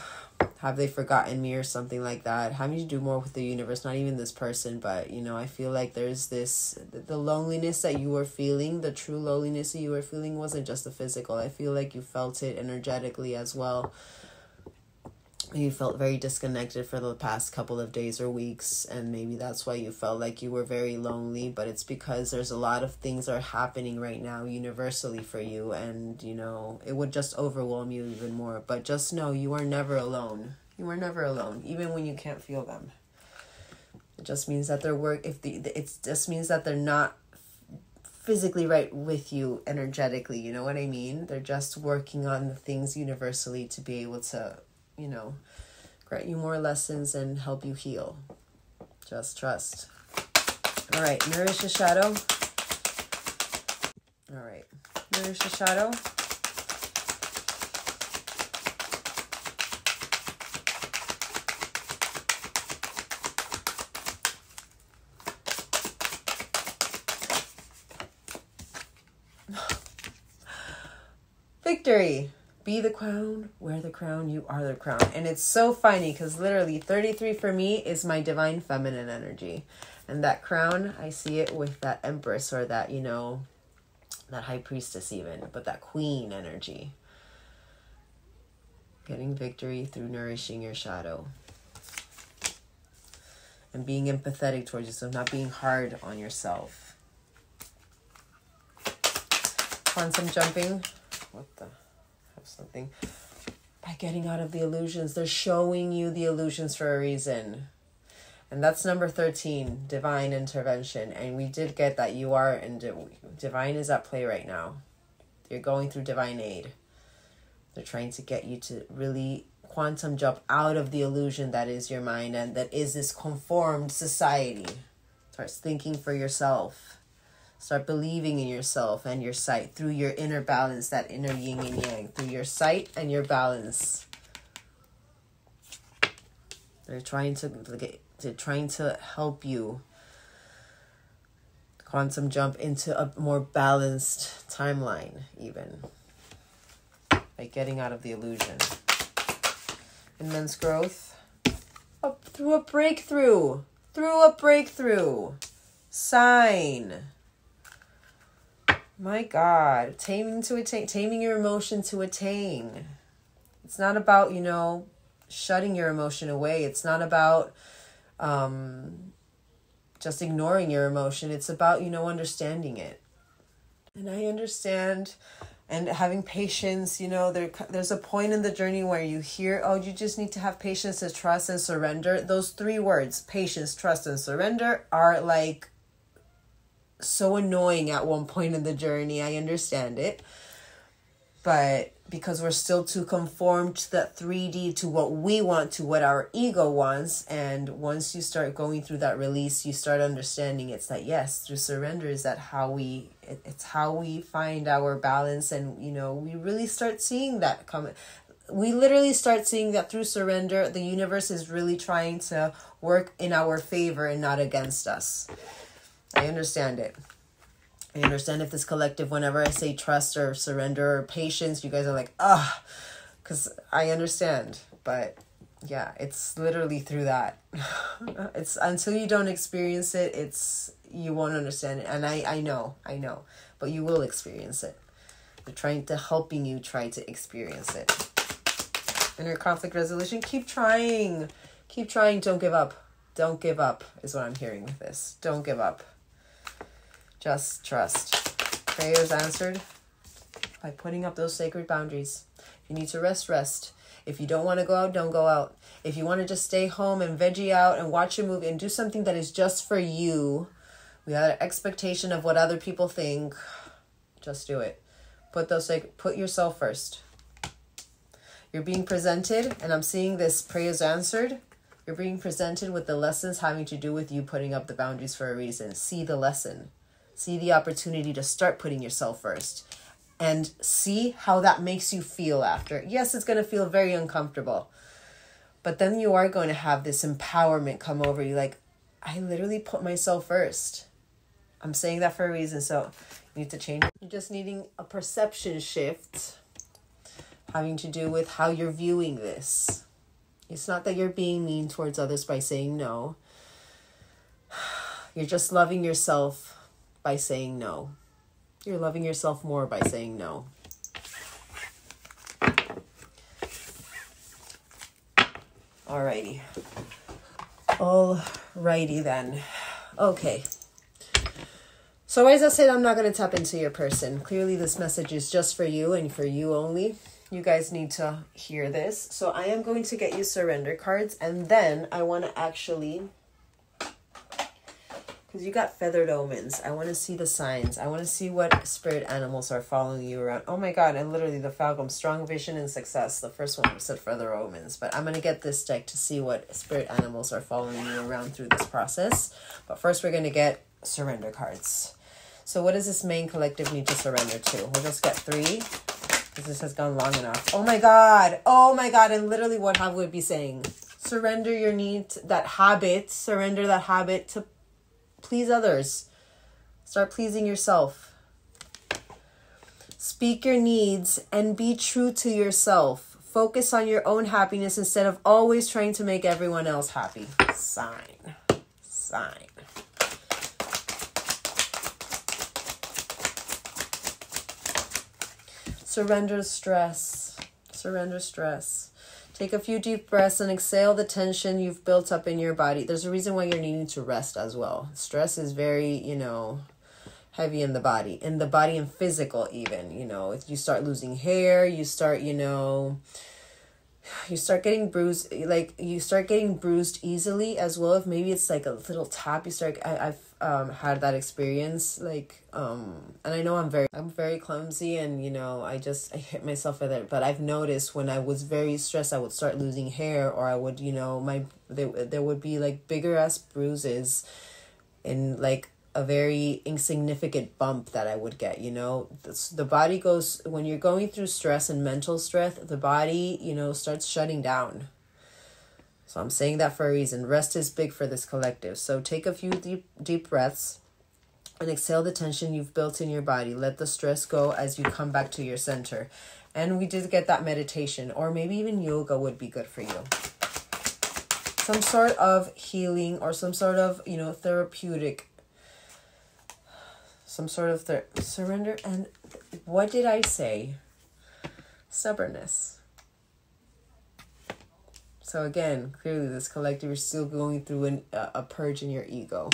have they forgotten me or something like that? Having to do more with the universe. Not even this person, but I feel like there's this the loneliness that you were feeling. The true loneliness that you were feeling wasn't just the physical. I feel like you felt it energetically as well. You felt very disconnected for the past couple of days or weeks, and maybe that's why you felt like you were very lonely, but it's because there's a lot of things that are happening right now universally for you, and it would just overwhelm you even more. But just know you are never alone. You are never alone, even when you can't feel them. It just means that it just means that they're not physically right with you energetically, you know what I mean? They're just working on the things universally to be able to grant you more lessons and help you heal. Just trust. All right, nourish the shadow. All right, nourish the shadow. Victory. Be the crown, wear the crown, you are the crown. And it's so funny because literally 33 for me is my divine feminine energy. And that crown, I see it with that empress or that, that high priestess even, but that queen energy. Getting victory through nourishing your shadow. And being empathetic towards yourself, not being hard on yourself. Quantum jumping. What the... something by getting out of the illusions. They're showing you the illusions for a reason, and that's number 13, divine intervention. And we did get that you are in divine is at play right now. You're going through divine aid. They're trying to get you to really quantum jump out of the illusion that is your mind and that is this conformed society. Start thinking for yourself. Start believing in yourself and your sight through your inner balance, that inner yin and yang, through your sight and your balance. They're trying to help you quantum jump into a more balanced timeline, even by getting out of the illusion. Immense growth through a breakthrough, sign. My God, taming your emotion to attain. It's not about, shutting your emotion away. It's not about just ignoring your emotion. It's about, understanding it. And I understand, and having patience, there's a point in the journey where you hear, oh, you just need to have patience to trust and surrender. Those 3 words, patience, trust, and surrender, are like so annoying at one point in the journey. I understand it, but because we're still too conformed to that 3D, to what we want, to what our ego wants. And once you start going through that release, you start understanding it's that, yes, through surrender is that it's how we find our balance. And we really start seeing that come. We literally start seeing that through surrender, the universe is really trying to work in our favor and not against us. I understand it. I understand if this collective, whenever I say trust or surrender or patience, you guys are like, because I understand. But yeah, it's literally through that. It's until you don't experience it, you won't understand it. And I know, but you will experience it. They're trying to helping you try to experience it. Inner conflict resolution. Keep trying. Don't give up. Don't give up is what I'm hearing with this. Don't give up. Just trust. Prayers answered by putting up those sacred boundaries. If you need to rest. If you don't want to go out, don't go out. If you want to just stay home and veggie out and watch a movie and do something that is just for you, without an expectation of what other people think. Just do it. Put yourself first. You're being presented, and I'm seeing this prayers answered. You're being presented with the lessons having to do with you putting up the boundaries for a reason. See the lesson. See the opportunity to start putting yourself first. And see how that makes you feel after. Yes, it's going to feel very uncomfortable. But then you are going to have this empowerment come over you. Like, I literally put myself first. I'm saying that for a reason. So you need to change. You're just needing a perception shift having to do with how you're viewing this. It's not that you're being mean towards others by saying no. You're just loving yourself by saying no. You're loving yourself more by saying no. Alrighty. Alrighty then. Okay. So as I said, I'm not going to tap into your person. Clearly this message is just for you and for you only. You guys need to hear this. So I am going to get you surrender cards. And then I want to actually, because you got feathered omens, I want to see the signs. I want to see what spirit animals are following you around. Oh my God. And literally the falcon, strong vision and success. The first one said feather omens. But I'm going to get this deck to see what spirit animals are following you around through this process. But first we're going to get surrender cards. So what does this main collective need to surrender to? We'll just get 3. Because this has gone long enough. Oh my God. Oh my God. And literally what I would be saying. Surrender your need, that habit. Surrender that habit to please others. Start pleasing yourself. Speak your needs and be true to yourself. Focus on your own happiness instead of always trying to make everyone else happy. Sign. Sign. Surrender stress. Surrender stress. Take a few deep breaths and exhale the tension you've built up in your body. There's a reason why you're needing to rest as well. Stress is very, heavy in the body and physical even, if you start losing hair, you start getting bruised, you start getting bruised easily as well. If maybe it's like a little tap, I've had that experience, and I know I'm very clumsy, and I hit myself with it. But I've noticed when I was very stressed, I would start losing hair, or I would, there would be like bigger ass bruises and like a very insignificant bump that I would get. The body goes, when you're going through stress and mental stress, the body, starts shutting down. So I'm saying that for a reason. Rest is big for this collective. So take a few deep breaths and exhale the tension you've built in your body. Let the stress go as you come back to your center. And we did get that meditation, or maybe even yoga would be good for you. Some sort of healing or some sort of, therapeutic, some sort of surrender. And what did I say? Stubbornness. So again, clearly this collective is still going through a purge in your ego.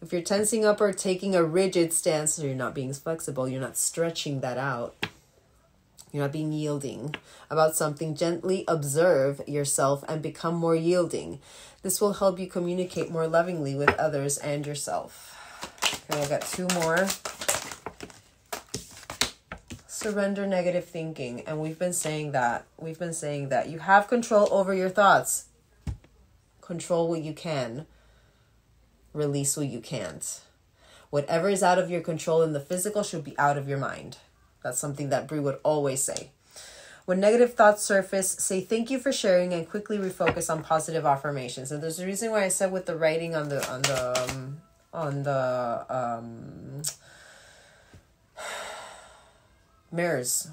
If you're tensing up or taking a rigid stance, so you're not being flexible, you're not stretching that out, you're not being yielding about something, gently observe yourself and become more yielding. This will help you communicate more lovingly with others and yourself. Okay, I got 2 more. Surrender negative thinking. And we've been saying that. You have control over your thoughts. Control what you can. Release what you can't. Whatever is out of your control in the physical should be out of your mind. That's something that Brie would always say. When negative thoughts surface, say thank you for sharing and quickly refocus on positive affirmations. And there's a reason why I said with the writing on the mirrors.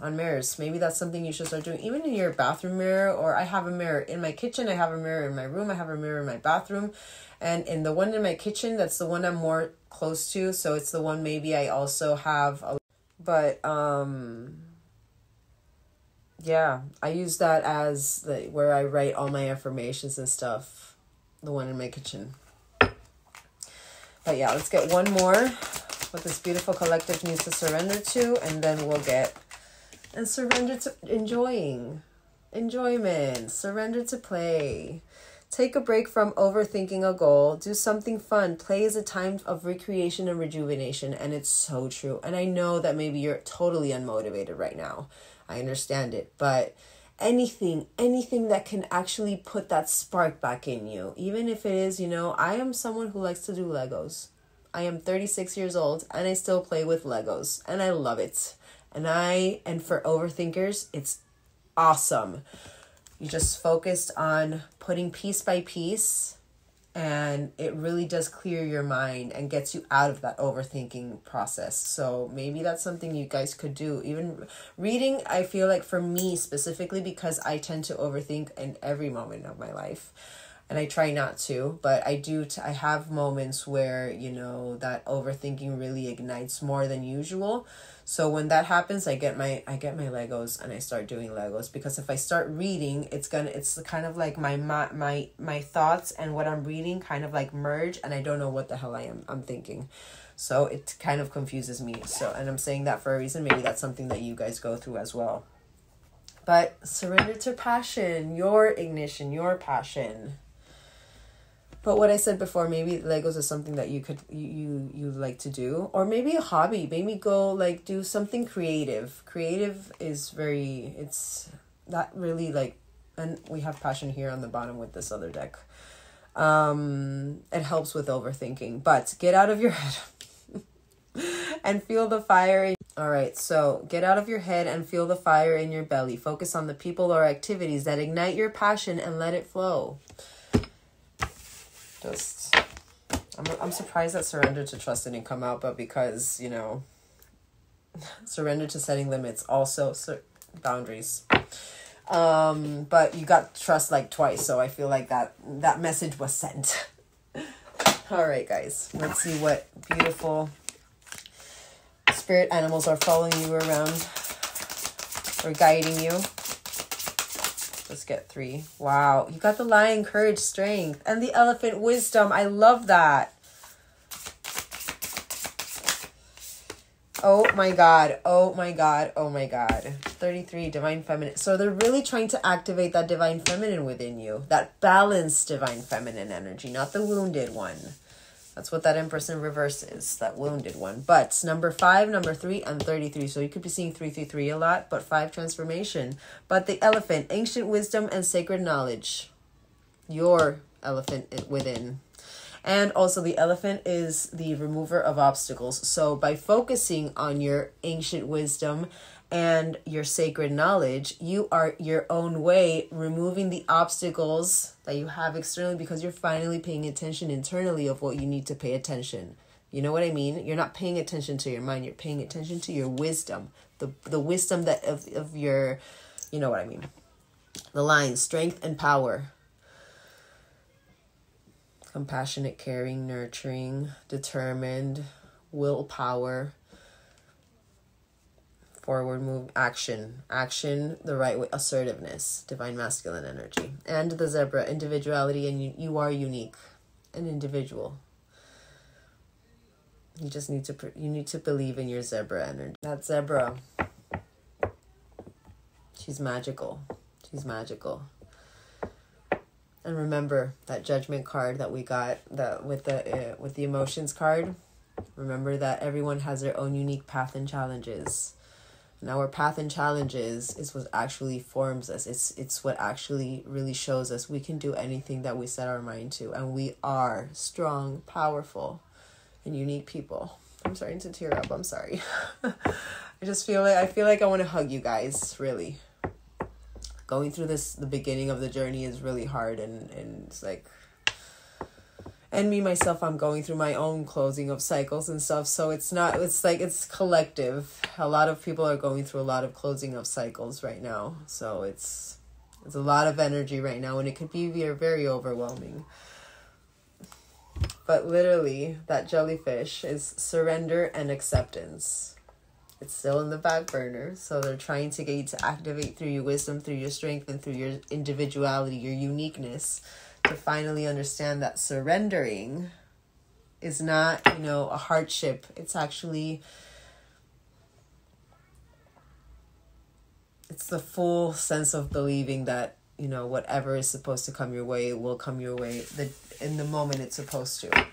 Maybe that's something you should start doing, even in your bathroom mirror. Or I have a mirror in my kitchen, I have a mirror in my room, I have a mirror in my bathroom, and in the one in my kitchen, that's the one I'm more close to, so it's the one maybe I also have yeah, I use that as where I write all my affirmations and stuff, the one in my kitchen. But yeah, let's get one more what this beautiful collective needs to surrender to, and then we'll surrender to enjoyment, surrender to play, Take a break from overthinking a goal. Do something fun. Play is a time of recreation and rejuvenation. And it's so true. And I know that maybe you're totally unmotivated right now. I understand it. But anything that can actually put that spark back in you. Even if it is, I am someone who likes to do Legos. I am 36 years old and I still play with Legos. And I love it. And for overthinkers, it's awesome. You just focused on putting piece by piece, and it really does clear your mind and gets you out of that overthinking process. So maybe that's something you guys could do. Even reading, I feel like for me specifically, because I tend to overthink in every moment of my life. And I try not to, but I do. I have moments where, that overthinking really ignites more than usual. So when that happens, I get my Legos and I start doing Legos, because if I start reading, it's kind of like my thoughts and what I'm reading kind of like merge, and I don't know what the hell I'm thinking. So it kind of confuses me. So, and I'm saying that for a reason. Maybe that's something that you guys go through as well. But surrender to passion, your ignition, your passion. But what I said before, maybe Legos is something that you like to do, or maybe a hobby. Maybe go like do something creative. Creative is it's that really like, and we have passion here on the bottom with this other deck. It helps with overthinking, but get out of your head and feel the fire. All right, so get out of your head and feel the fire in your belly. Focus on the people or activities that ignite your passion and let it flow. I'm surprised that surrender to trust didn't come out, but because, surrender to setting limits, also boundaries. But you got trust like twice, so I feel like that message was sent. All right, guys, let's see what beautiful spirit animals are following you around or guiding you. Let's get 3. Wow. You got the lion, courage, strength, and the elephant, wisdom. I love that. Oh my God. Oh my God. Oh my God. 33, divine feminine. So they're really trying to activate that divine feminine within you. That balanced divine feminine energy, not the wounded one. That's what that Empress in reverse is, that wounded one. But number 5, number 3, and 33. So you could be seeing 333 a lot, but 5, transformation. But the elephant, ancient wisdom and sacred knowledge. Your elephant within. And also the elephant is the remover of obstacles. So by focusing on your ancient wisdom and your sacred knowledge, you are your own way removing the obstacles that you have externally, because you're finally paying attention internally of what you need to pay attention. You know what I mean? You're not paying attention to your mind. You're paying attention to your wisdom. The wisdom that of your, you know what I mean? The lines, strength and power. Compassionate, caring, nurturing, determined, willpower. Forward move, action, the right way, assertiveness, divine masculine energy. And the zebra, individuality, and you are unique, an individual. You just need to believe in your zebra energy. That zebra, she's magical. She's magical. And remember that judgment card that we got with the emotions card. Remember that everyone has their own unique path and challenges. And our path and challenges is what actually forms us. It's what actually really shows us we can do anything that we set our mind to. And we are strong, powerful, and unique people. I'm starting to tear up. I'm sorry. I feel like I want to hug you guys, really. Going through the beginning of the journey is really hard, and it's like, and me myself, I'm going through my own closing of cycles and stuff. So it's collective. A lot of people are going through a lot of closing of cycles right now. So it's a lot of energy right now, and it could be very overwhelming. But literally, that jellyfish is surrender and acceptance. It's still in the back burner. So they're trying to get you to activate through your wisdom, through your strength, and through your individuality, your uniqueness, to finally understand that surrendering is not, a hardship. It's actually, it's the full sense of believing that you know, whatever is supposed to come your way will come your way in the moment it's supposed to,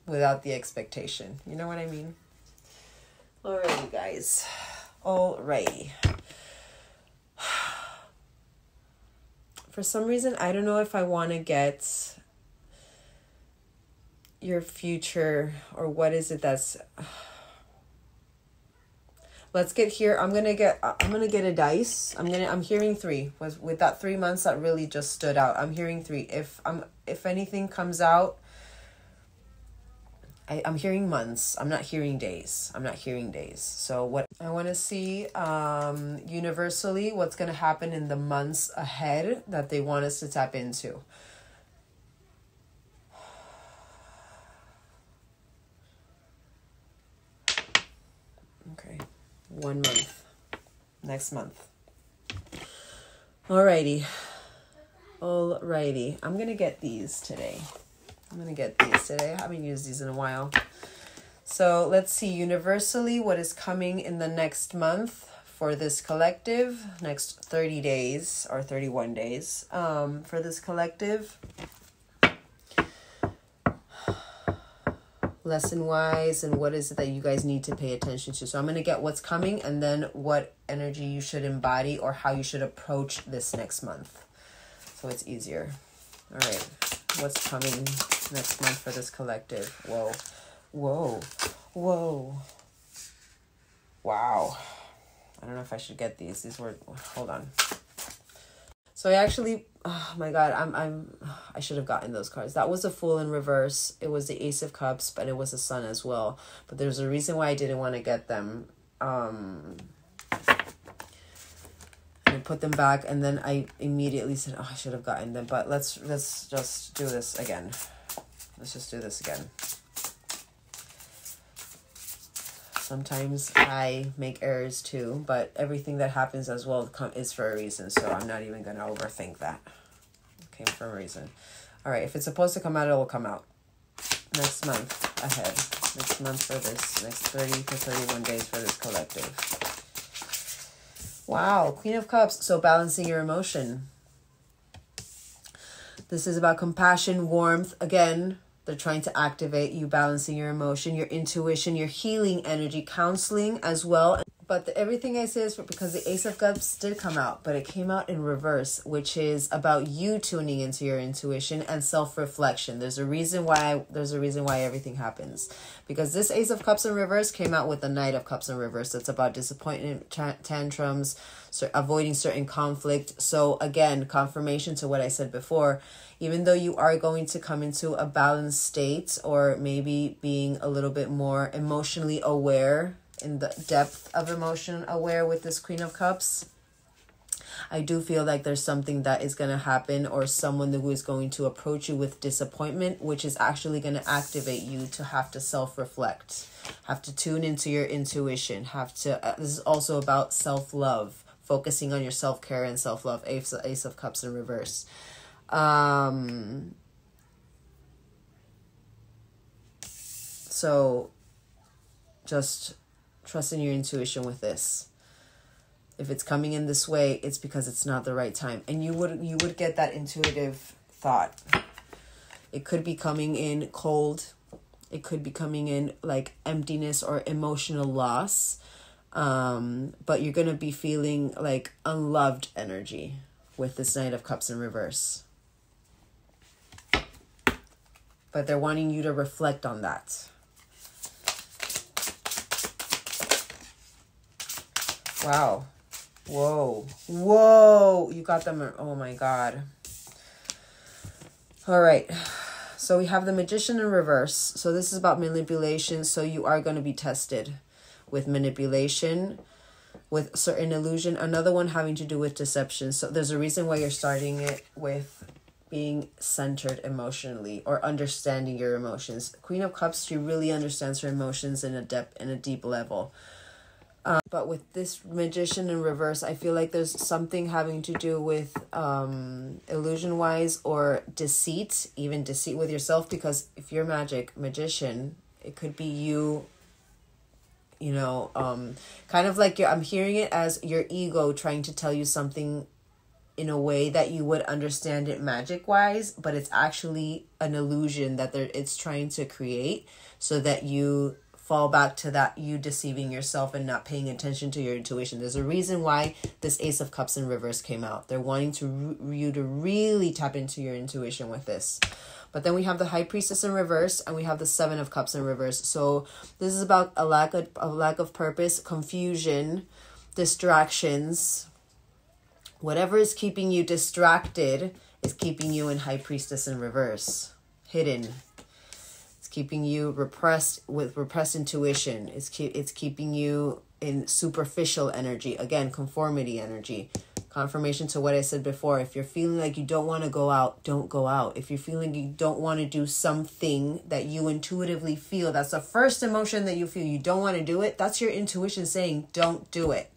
without the expectation. You know what I mean? Alrighty, guys. Alrighty. For some reason, I don't know if I want to get your future, or what is it that's... Let's get here. I'm gonna get a dice. I'm hearing 3. With that 3 months, that really just stood out. I'm hearing 3. If anything comes out, I'm hearing months. I'm not hearing days. So what I want to see, universally, what's gonna happen in the months ahead that they want us to tap into. Okay. 1 month. Next month. Alrighty. I'm going to get these today. I haven't used these in a while. So let's see. Universally, what is coming in the next month for this collective. Next 30 days or 31 days for this collective. Lesson wise, and what is it that you guys need to pay attention to. So I'm going to get what's coming, and then what energy you should embody, or how you should approach this next month, so it's easier. All right, what's coming next month for this collective? Whoa. Wow. I don't know if I should get these were, hold on. So I actually, oh my God, I should have gotten those cards. That was a Fool in reverse. It was the Ace of Cups, but it was the Sun as well. But there's a reason why I didn't want to get them. I put them back, and then I immediately said, oh, I should have gotten them. But let's just do this again. Let's just do this again. Sometimes I make errors too, but everything that happens as well is for a reason. So I'm not even going to overthink that. It came for a reason. All right. If it's supposed to come out, it will come out. Next month ahead. Next month for this. Next 30 to 31 days for this collective. Wow. Queen of Cups. So balancing your emotion. This is about compassion, warmth. Again, they're trying to activate you, balancing your emotion, your intuition, your healing energy, counseling as well. But everything I say is because the Ace of Cups did come out, but it came out in reverse, which is about you tuning into your intuition and self-reflection. There's a reason why everything happens. Because this Ace of Cups in reverse came out with the Knight of Cups in reverse. That's about disappointment, tantrums, avoiding certain conflict. So again, confirmation to what I said before. Even though you are going to come into a balanced state, or maybe being a little bit more emotionally aware, in the depth of emotion aware with this Queen of Cups, I do feel like there's something that is going to happen, or someone who is going to approach you with disappointment, which is actually going to activate you to have to self-reflect, have to tune into your intuition, this is also about self-love, focusing on your self-care and self-love. Ace of Cups in reverse. So just trust in your intuition with this. If it's coming in this way, it's because it's not the right time. And you would get that intuitive thought. It could be coming in cold. It could be coming in like emptiness or emotional loss. But you're going to be feeling like unloved energy with this Knight of Cups in reverse. But they're wanting you to reflect on that. Wow. Whoa. You got them. Oh my God. All right. So we have the Magician in reverse. So this is about manipulation. So you are going to be tested with manipulation, with certain illusion. Another one having to do with deception. So there's a reason why you're starting it with being centered emotionally, or understanding your emotions. Queen of Cups, she really understands her emotions in a deep level. But with this Magician in reverse, I feel like there's something having to do with illusion-wise, or deceit, even deceit with yourself. Because if you're magician, it could be you, kind of like I'm hearing it as your ego trying to tell you something in a way that you would understand it magic wise, but it's actually an illusion that it's trying to create, so that you fall back to that, you deceiving yourself and not paying attention to your intuition. There's a reason why this Ace of Cups in reverse came out. They're wanting you to really tap into your intuition with this. But then we have the High Priestess in reverse, and we have the Seven of Cups in reverse. So this is about a lack of purpose, confusion, distractions. Whatever is keeping you distracted is keeping you in High Priestess in reverse, hidden. It's keeping you repressed, with repressed intuition. It's keeping you in superficial energy. Again, conformity energy. Confirmation to what I said before. If you're feeling like you don't want to go out, don't go out. If you're feeling you don't want to do something that you intuitively feel, that's the first emotion that you feel, you don't want to do it, that's your intuition saying, don't do it.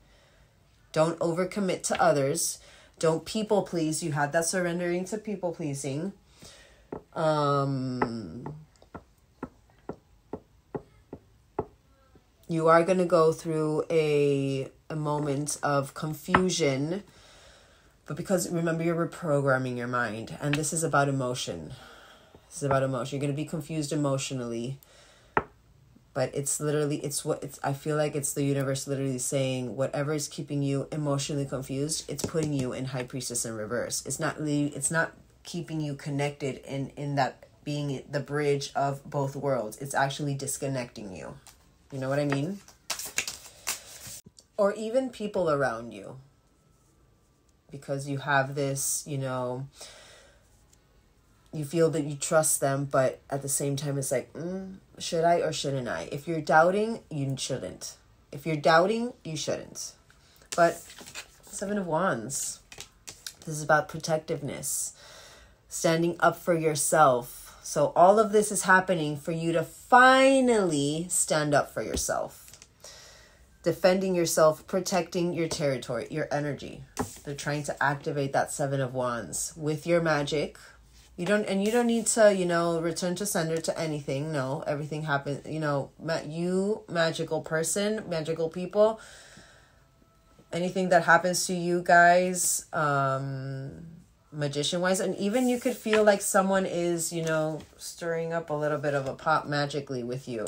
Don't overcommit to others. Don't people please. You had that surrendering to people pleasing. You are going to go through a moment of confusion. But because, remember, you're reprogramming your mind. And this is about emotion. This is about emotion. You're going to be confused emotionally. But it's literally, I feel like it's the universe literally saying, whatever is keeping you emotionally confused, it's putting you in High Priestess in reverse. It's not keeping you connected in that being the bridge of both worlds. It's actually disconnecting you. You know what I mean? Or even people around you. Because you have this, you feel that you trust them, but at the same time, it's like, should I or shouldn't I? If you're doubting, you shouldn't. If you're doubting, you shouldn't. But Seven of Wands, this is about protectiveness, standing up for yourself. So all of this is happening for you to finally stand up for yourself. Defending yourself, protecting your territory, your energy. They're trying to activate that Seven of Wands with your magic. You don't need to, return to sender to anything. No, everything happens, you magical person, magical people. Anything that happens to you guys, magician wise, and even you could feel like someone is, stirring up a little bit of a pot magically with you.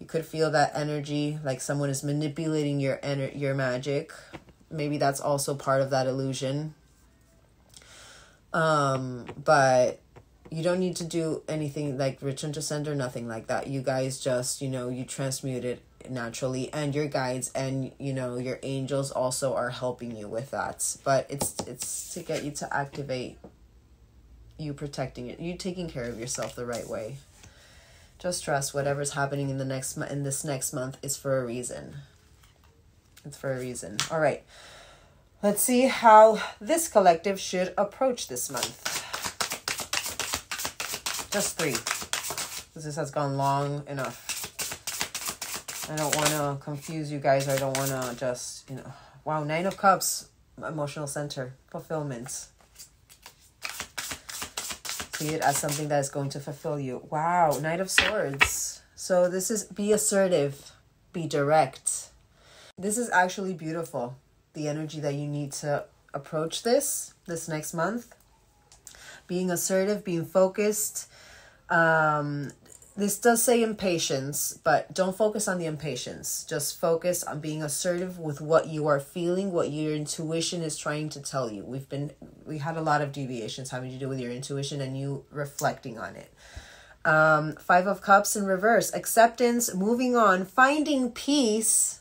You could feel that energy, like someone is manipulating your magic. Maybe that's also part of that illusion. But you don't need to do anything like return to sender, nothing like that. You guys just, you transmute it naturally, and your guides and, your angels also are helping you with that. But it's to get you to activate you protecting it, you taking care of yourself the right way. Just trust whatever's happening in this next month is for a reason. It's for a reason. All right. Let's see how this collective should approach this month. Just 3. Because this has gone long enough. I don't want to confuse you guys. I don't want to just, Wow, 9 of Cups. Emotional center. Fulfillment. See it as something that is going to fulfill you. Wow, Knight of Swords. So this is be assertive, be direct. This is actually beautiful. The energy that you need to approach this next month. Being assertive, being focused. This does say impatience, but don't focus on the impatience. Just focus on being assertive with what you are feeling, what your intuition is trying to tell you. We had a lot of deviations having to do with your intuition and you reflecting on it. 5 of Cups in reverse. Acceptance, moving on, finding peace.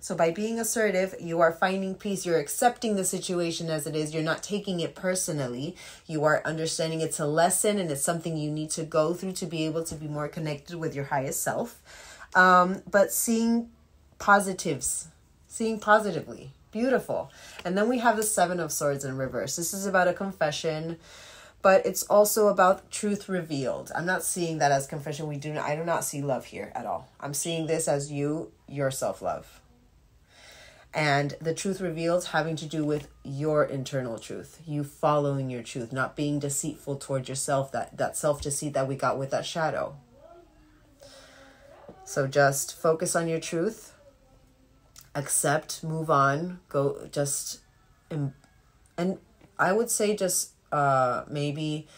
So by being assertive, you are finding peace. You're accepting the situation as it is. You're not taking it personally. You are understanding it's a lesson and it's something you need to go through to be able to be more connected with your highest self. But seeing positives, seeing positively. Beautiful. And then we have the 7 of Swords in reverse. This is about a confession, but it's also about truth revealed. I'm not seeing that as confession. I do not see love here at all. I'm seeing this as your self-love. And the truth revealed having to do with your internal truth, you following your truth, not being deceitful towards yourself, that self-deceit that we got with that shadow. So just focus on your truth, accept, move on, go just And I would say just maybe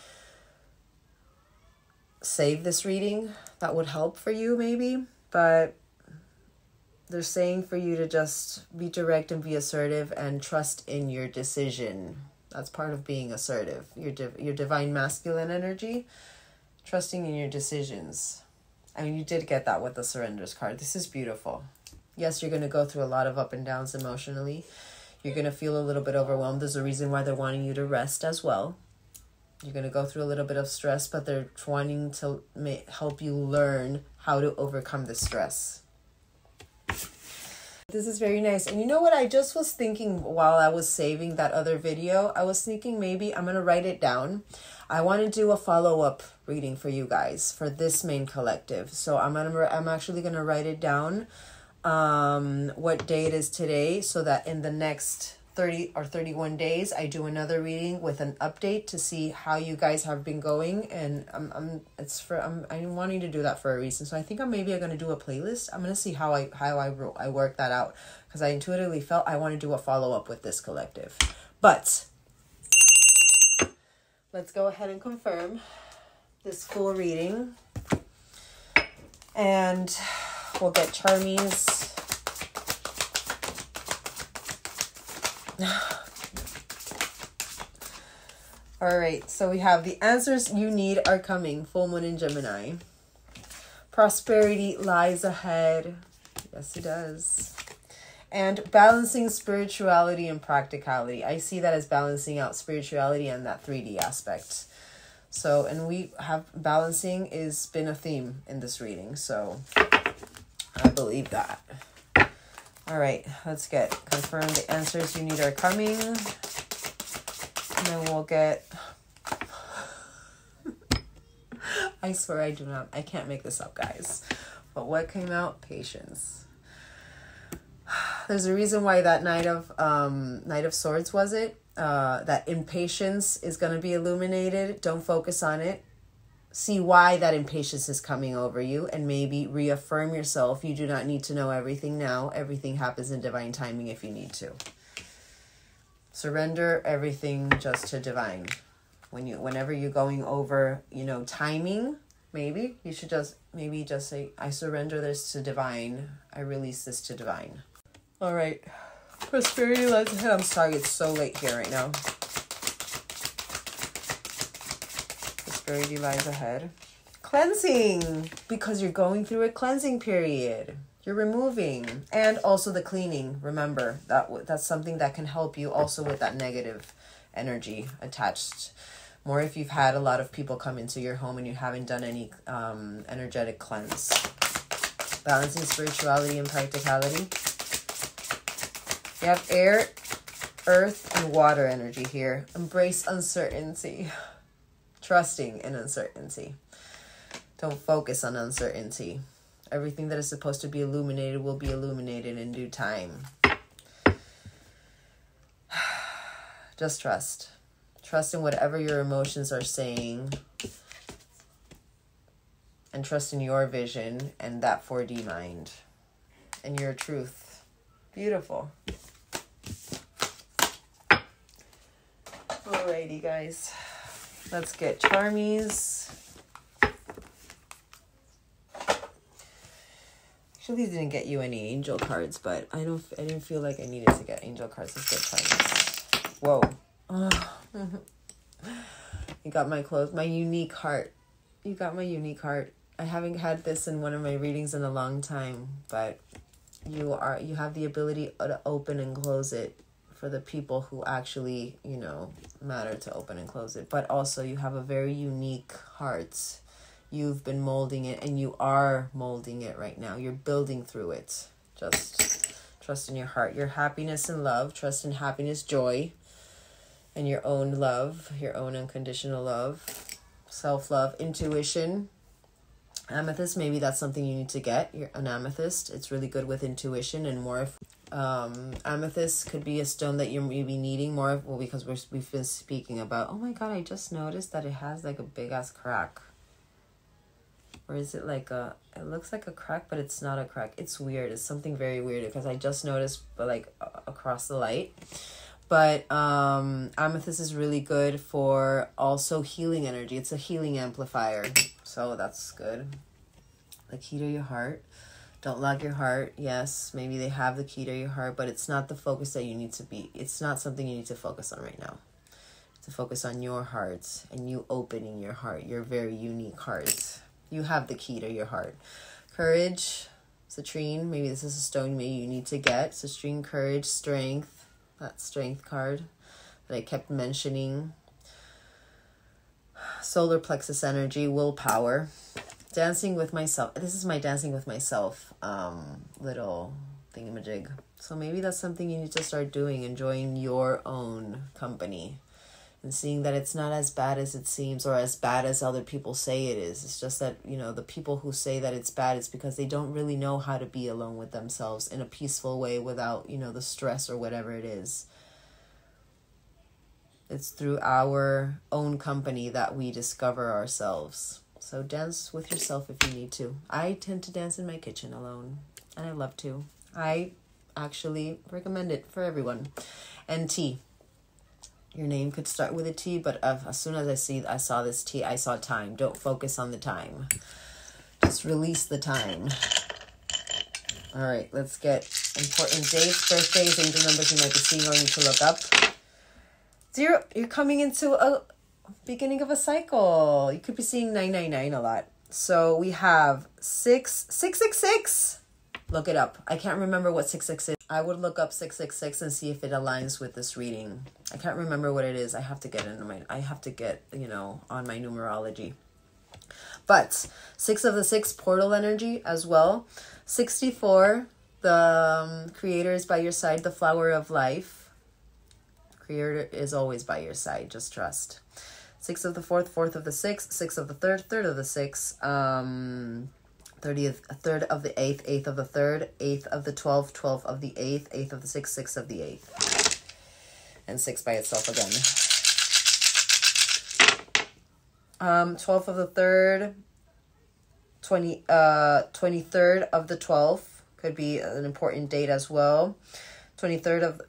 save this reading. That would help for you maybe. But they're saying for you to just be direct and be assertive and trust in your decision. That's part of being assertive. Your divine masculine energy, trusting in your decisions. I mean, you did get that with the surrenders card. This is beautiful. Yes, you're going to go through a lot of up and downs emotionally. You're going to feel a little bit overwhelmed. There's a reason why they're wanting you to rest as well. You're going to go through a little bit of stress, but they're wanting to help you learn how to overcome the stress. This is very nice. And you know what? I just was thinking while I was saving that other video, I was thinking maybe I'm going to write it down. I want to do a follow-up reading for you guys for this main collective. So I'm actually going to write it down what day it is today, so that in the next 30 or 31 days I do another reading with an update to see how you guys have been going. And I'm wanting to do that for a reason. So I think I'm going to do a playlist. I'm going to see how I work that out, because I intuitively felt I want to do a follow-up with this collective. But let's go ahead and confirm this full reading, and we'll get Charmy's all right, so we have the answers you need are coming. Full moon in Gemini. Prosperity lies ahead. Yes, it does. And balancing spirituality and practicality. I see that as balancing out spirituality and that 3D aspect. So, and we have balancing is been a theme in this reading. So I believe that. All right, let's get confirmed. The answers you need are coming. And then we'll get... I swear I can't make this up, guys. But what came out? Patience. There's a reason why that Knight of Swords was it. That impatience is going to be illuminated. Don't focus on it. See why that impatience is coming over you, and maybe reaffirm yourself. You do not need to know everything now. Everything happens in divine timing if you need to. Surrender everything just to divine. Whenever you're going over, timing, maybe you should just say, I surrender this to divine. I release this to divine. All right. Prosperity lies ahead. I'm sorry it's so late here right now. Prosperity lies ahead. Cleansing, because you're going through a cleansing period. You're removing, and also the cleaning. Remember that's something that can help you also with that negative energy attached. More if you've had a lot of people come into your home and you haven't done any energetic cleanse. Balancing spirituality and practicality. You have air, earth, and water energy here. Embrace uncertainty. Trusting in uncertainty. Don't focus on uncertainty. Everything that is supposed to be illuminated will be illuminated in due time. Just trust. Trust in whatever your emotions are saying. And trust in your vision and that 4D mind. And your truth. Beautiful. Alrighty, guys. Let's get Charmy's. Actually, didn't get you any angel cards, but I didn't feel like I needed to get angel cards. Let's get Charmy's. Whoa. Oh. You got my unique heart. You got my unique heart. I haven't had this in one of my readings in a long time, but you have the ability to open and close it for the people who actually, matter to open and close it. But also you have a very unique heart. You've been molding it, and you are molding it right now. You're building through it. Just trust in your heart, your happiness and love. Trust in happiness, joy, and your own love, your own unconditional love, self-love, intuition. Amethyst, maybe that's something you need to get. You're an amethyst. It's really good with intuition and more. Amethyst could be a stone that you're maybe needing more of, because we've been speaking about. Oh my God, I just noticed that it has like a big ass crack. Or is it like it looks like a crack, but it's not a crack. It's weird. It's something very weird, because I just noticed, but like across the light. But amethyst is really good for also healing energy. It's a healing amplifier. So that's good. The key to your heart. Don't log your heart. Yes, maybe they have the key to your heart, but it's not the focus that you need to be. It's not something you need to focus on right now. To focus on your heart and you opening your heart, your very unique heart. You have the key to your heart. Courage, citrine. Maybe this is a stone maybe you need to get. Citrine, courage, strength. That strength card that I kept mentioning. Solar plexus energy, willpower. Dancing with myself. This is my dancing with myself little thingamajig. So maybe that's something you need to start doing, enjoying your own company and seeing that it's not as bad as it seems or as bad as other people say it is. It's just that, you know, the people who say that it's bad is because they don't really know how to be alone with themselves in a peaceful way without, you know, the stress or whatever it is. It's through our own company that we discover ourselves. So dance with yourself if you need to. I tend to dance in my kitchen alone, and I love to. I actually recommend it for everyone. And T. Your name could start with a T, but as soon as I saw this T, I saw time. Don't focus on the time. Just release the time. All right, let's get important dates, birthdays, angel numbers you might be seeing or need to look up. 0, you're coming into a beginning of a cycle. You could be seeing 999 a lot. So we have 666. Look it up. I can't remember what 666 is. I would look up 666 and see if it aligns with this reading. I can't remember what it is. I have to get, you know, on my numerology. But 6 of the 6 portal energy as well. 64, the creator is by your side, the flower of life. Creator is always by your side. Just trust. 6 of the 4th, 4th of the 6th, 6 of the 3rd, 3rd of the 6th, 30th, 3rd of the 8th, 8th of the 3rd, 8th of the 12th, 12th of the 8th, 8th of the 6th, 6th of the 8th. And 6 by itself again. 12th of the 3rd, 23rd of the 12th could be an important date as well. 23rd of the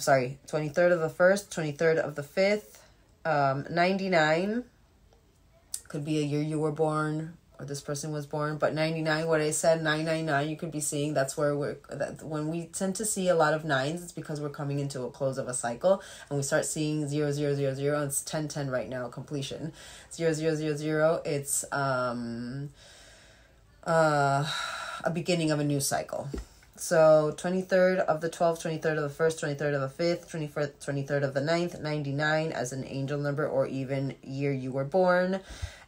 1st, 23rd of the 5th, 99 could be a year you were born or this person was born, but 99, what I said, 999, you could be seeing that's where when we tend to see a lot of 9s, it's because we're coming into a close of a cycle and we start seeing 0, 0, 0, 0, and it's 10, 10 right now, completion. 0, 0, 0, 0, it's a beginning of a new cycle. So 23rd of the 12th, 23rd of the 1st, 23rd of the 5th, 23rd of the 9th, 99 as an angel number or even year you were born.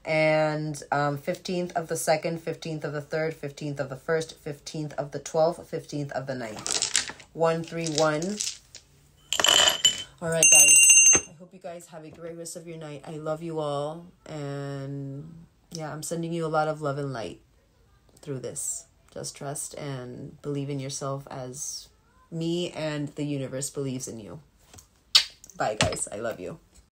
And 15th of the 2nd, 15th of the 3rd, 15th of the 1st, 15th of the 12th, 15th of the 9th. 131. All right, guys. I hope you guys have a great rest of your night. I love you all. And yeah, I'm sending you a lot of love and light through this. Just trust and believe in yourself as me and the universe believes in you. Bye, guys. I love you.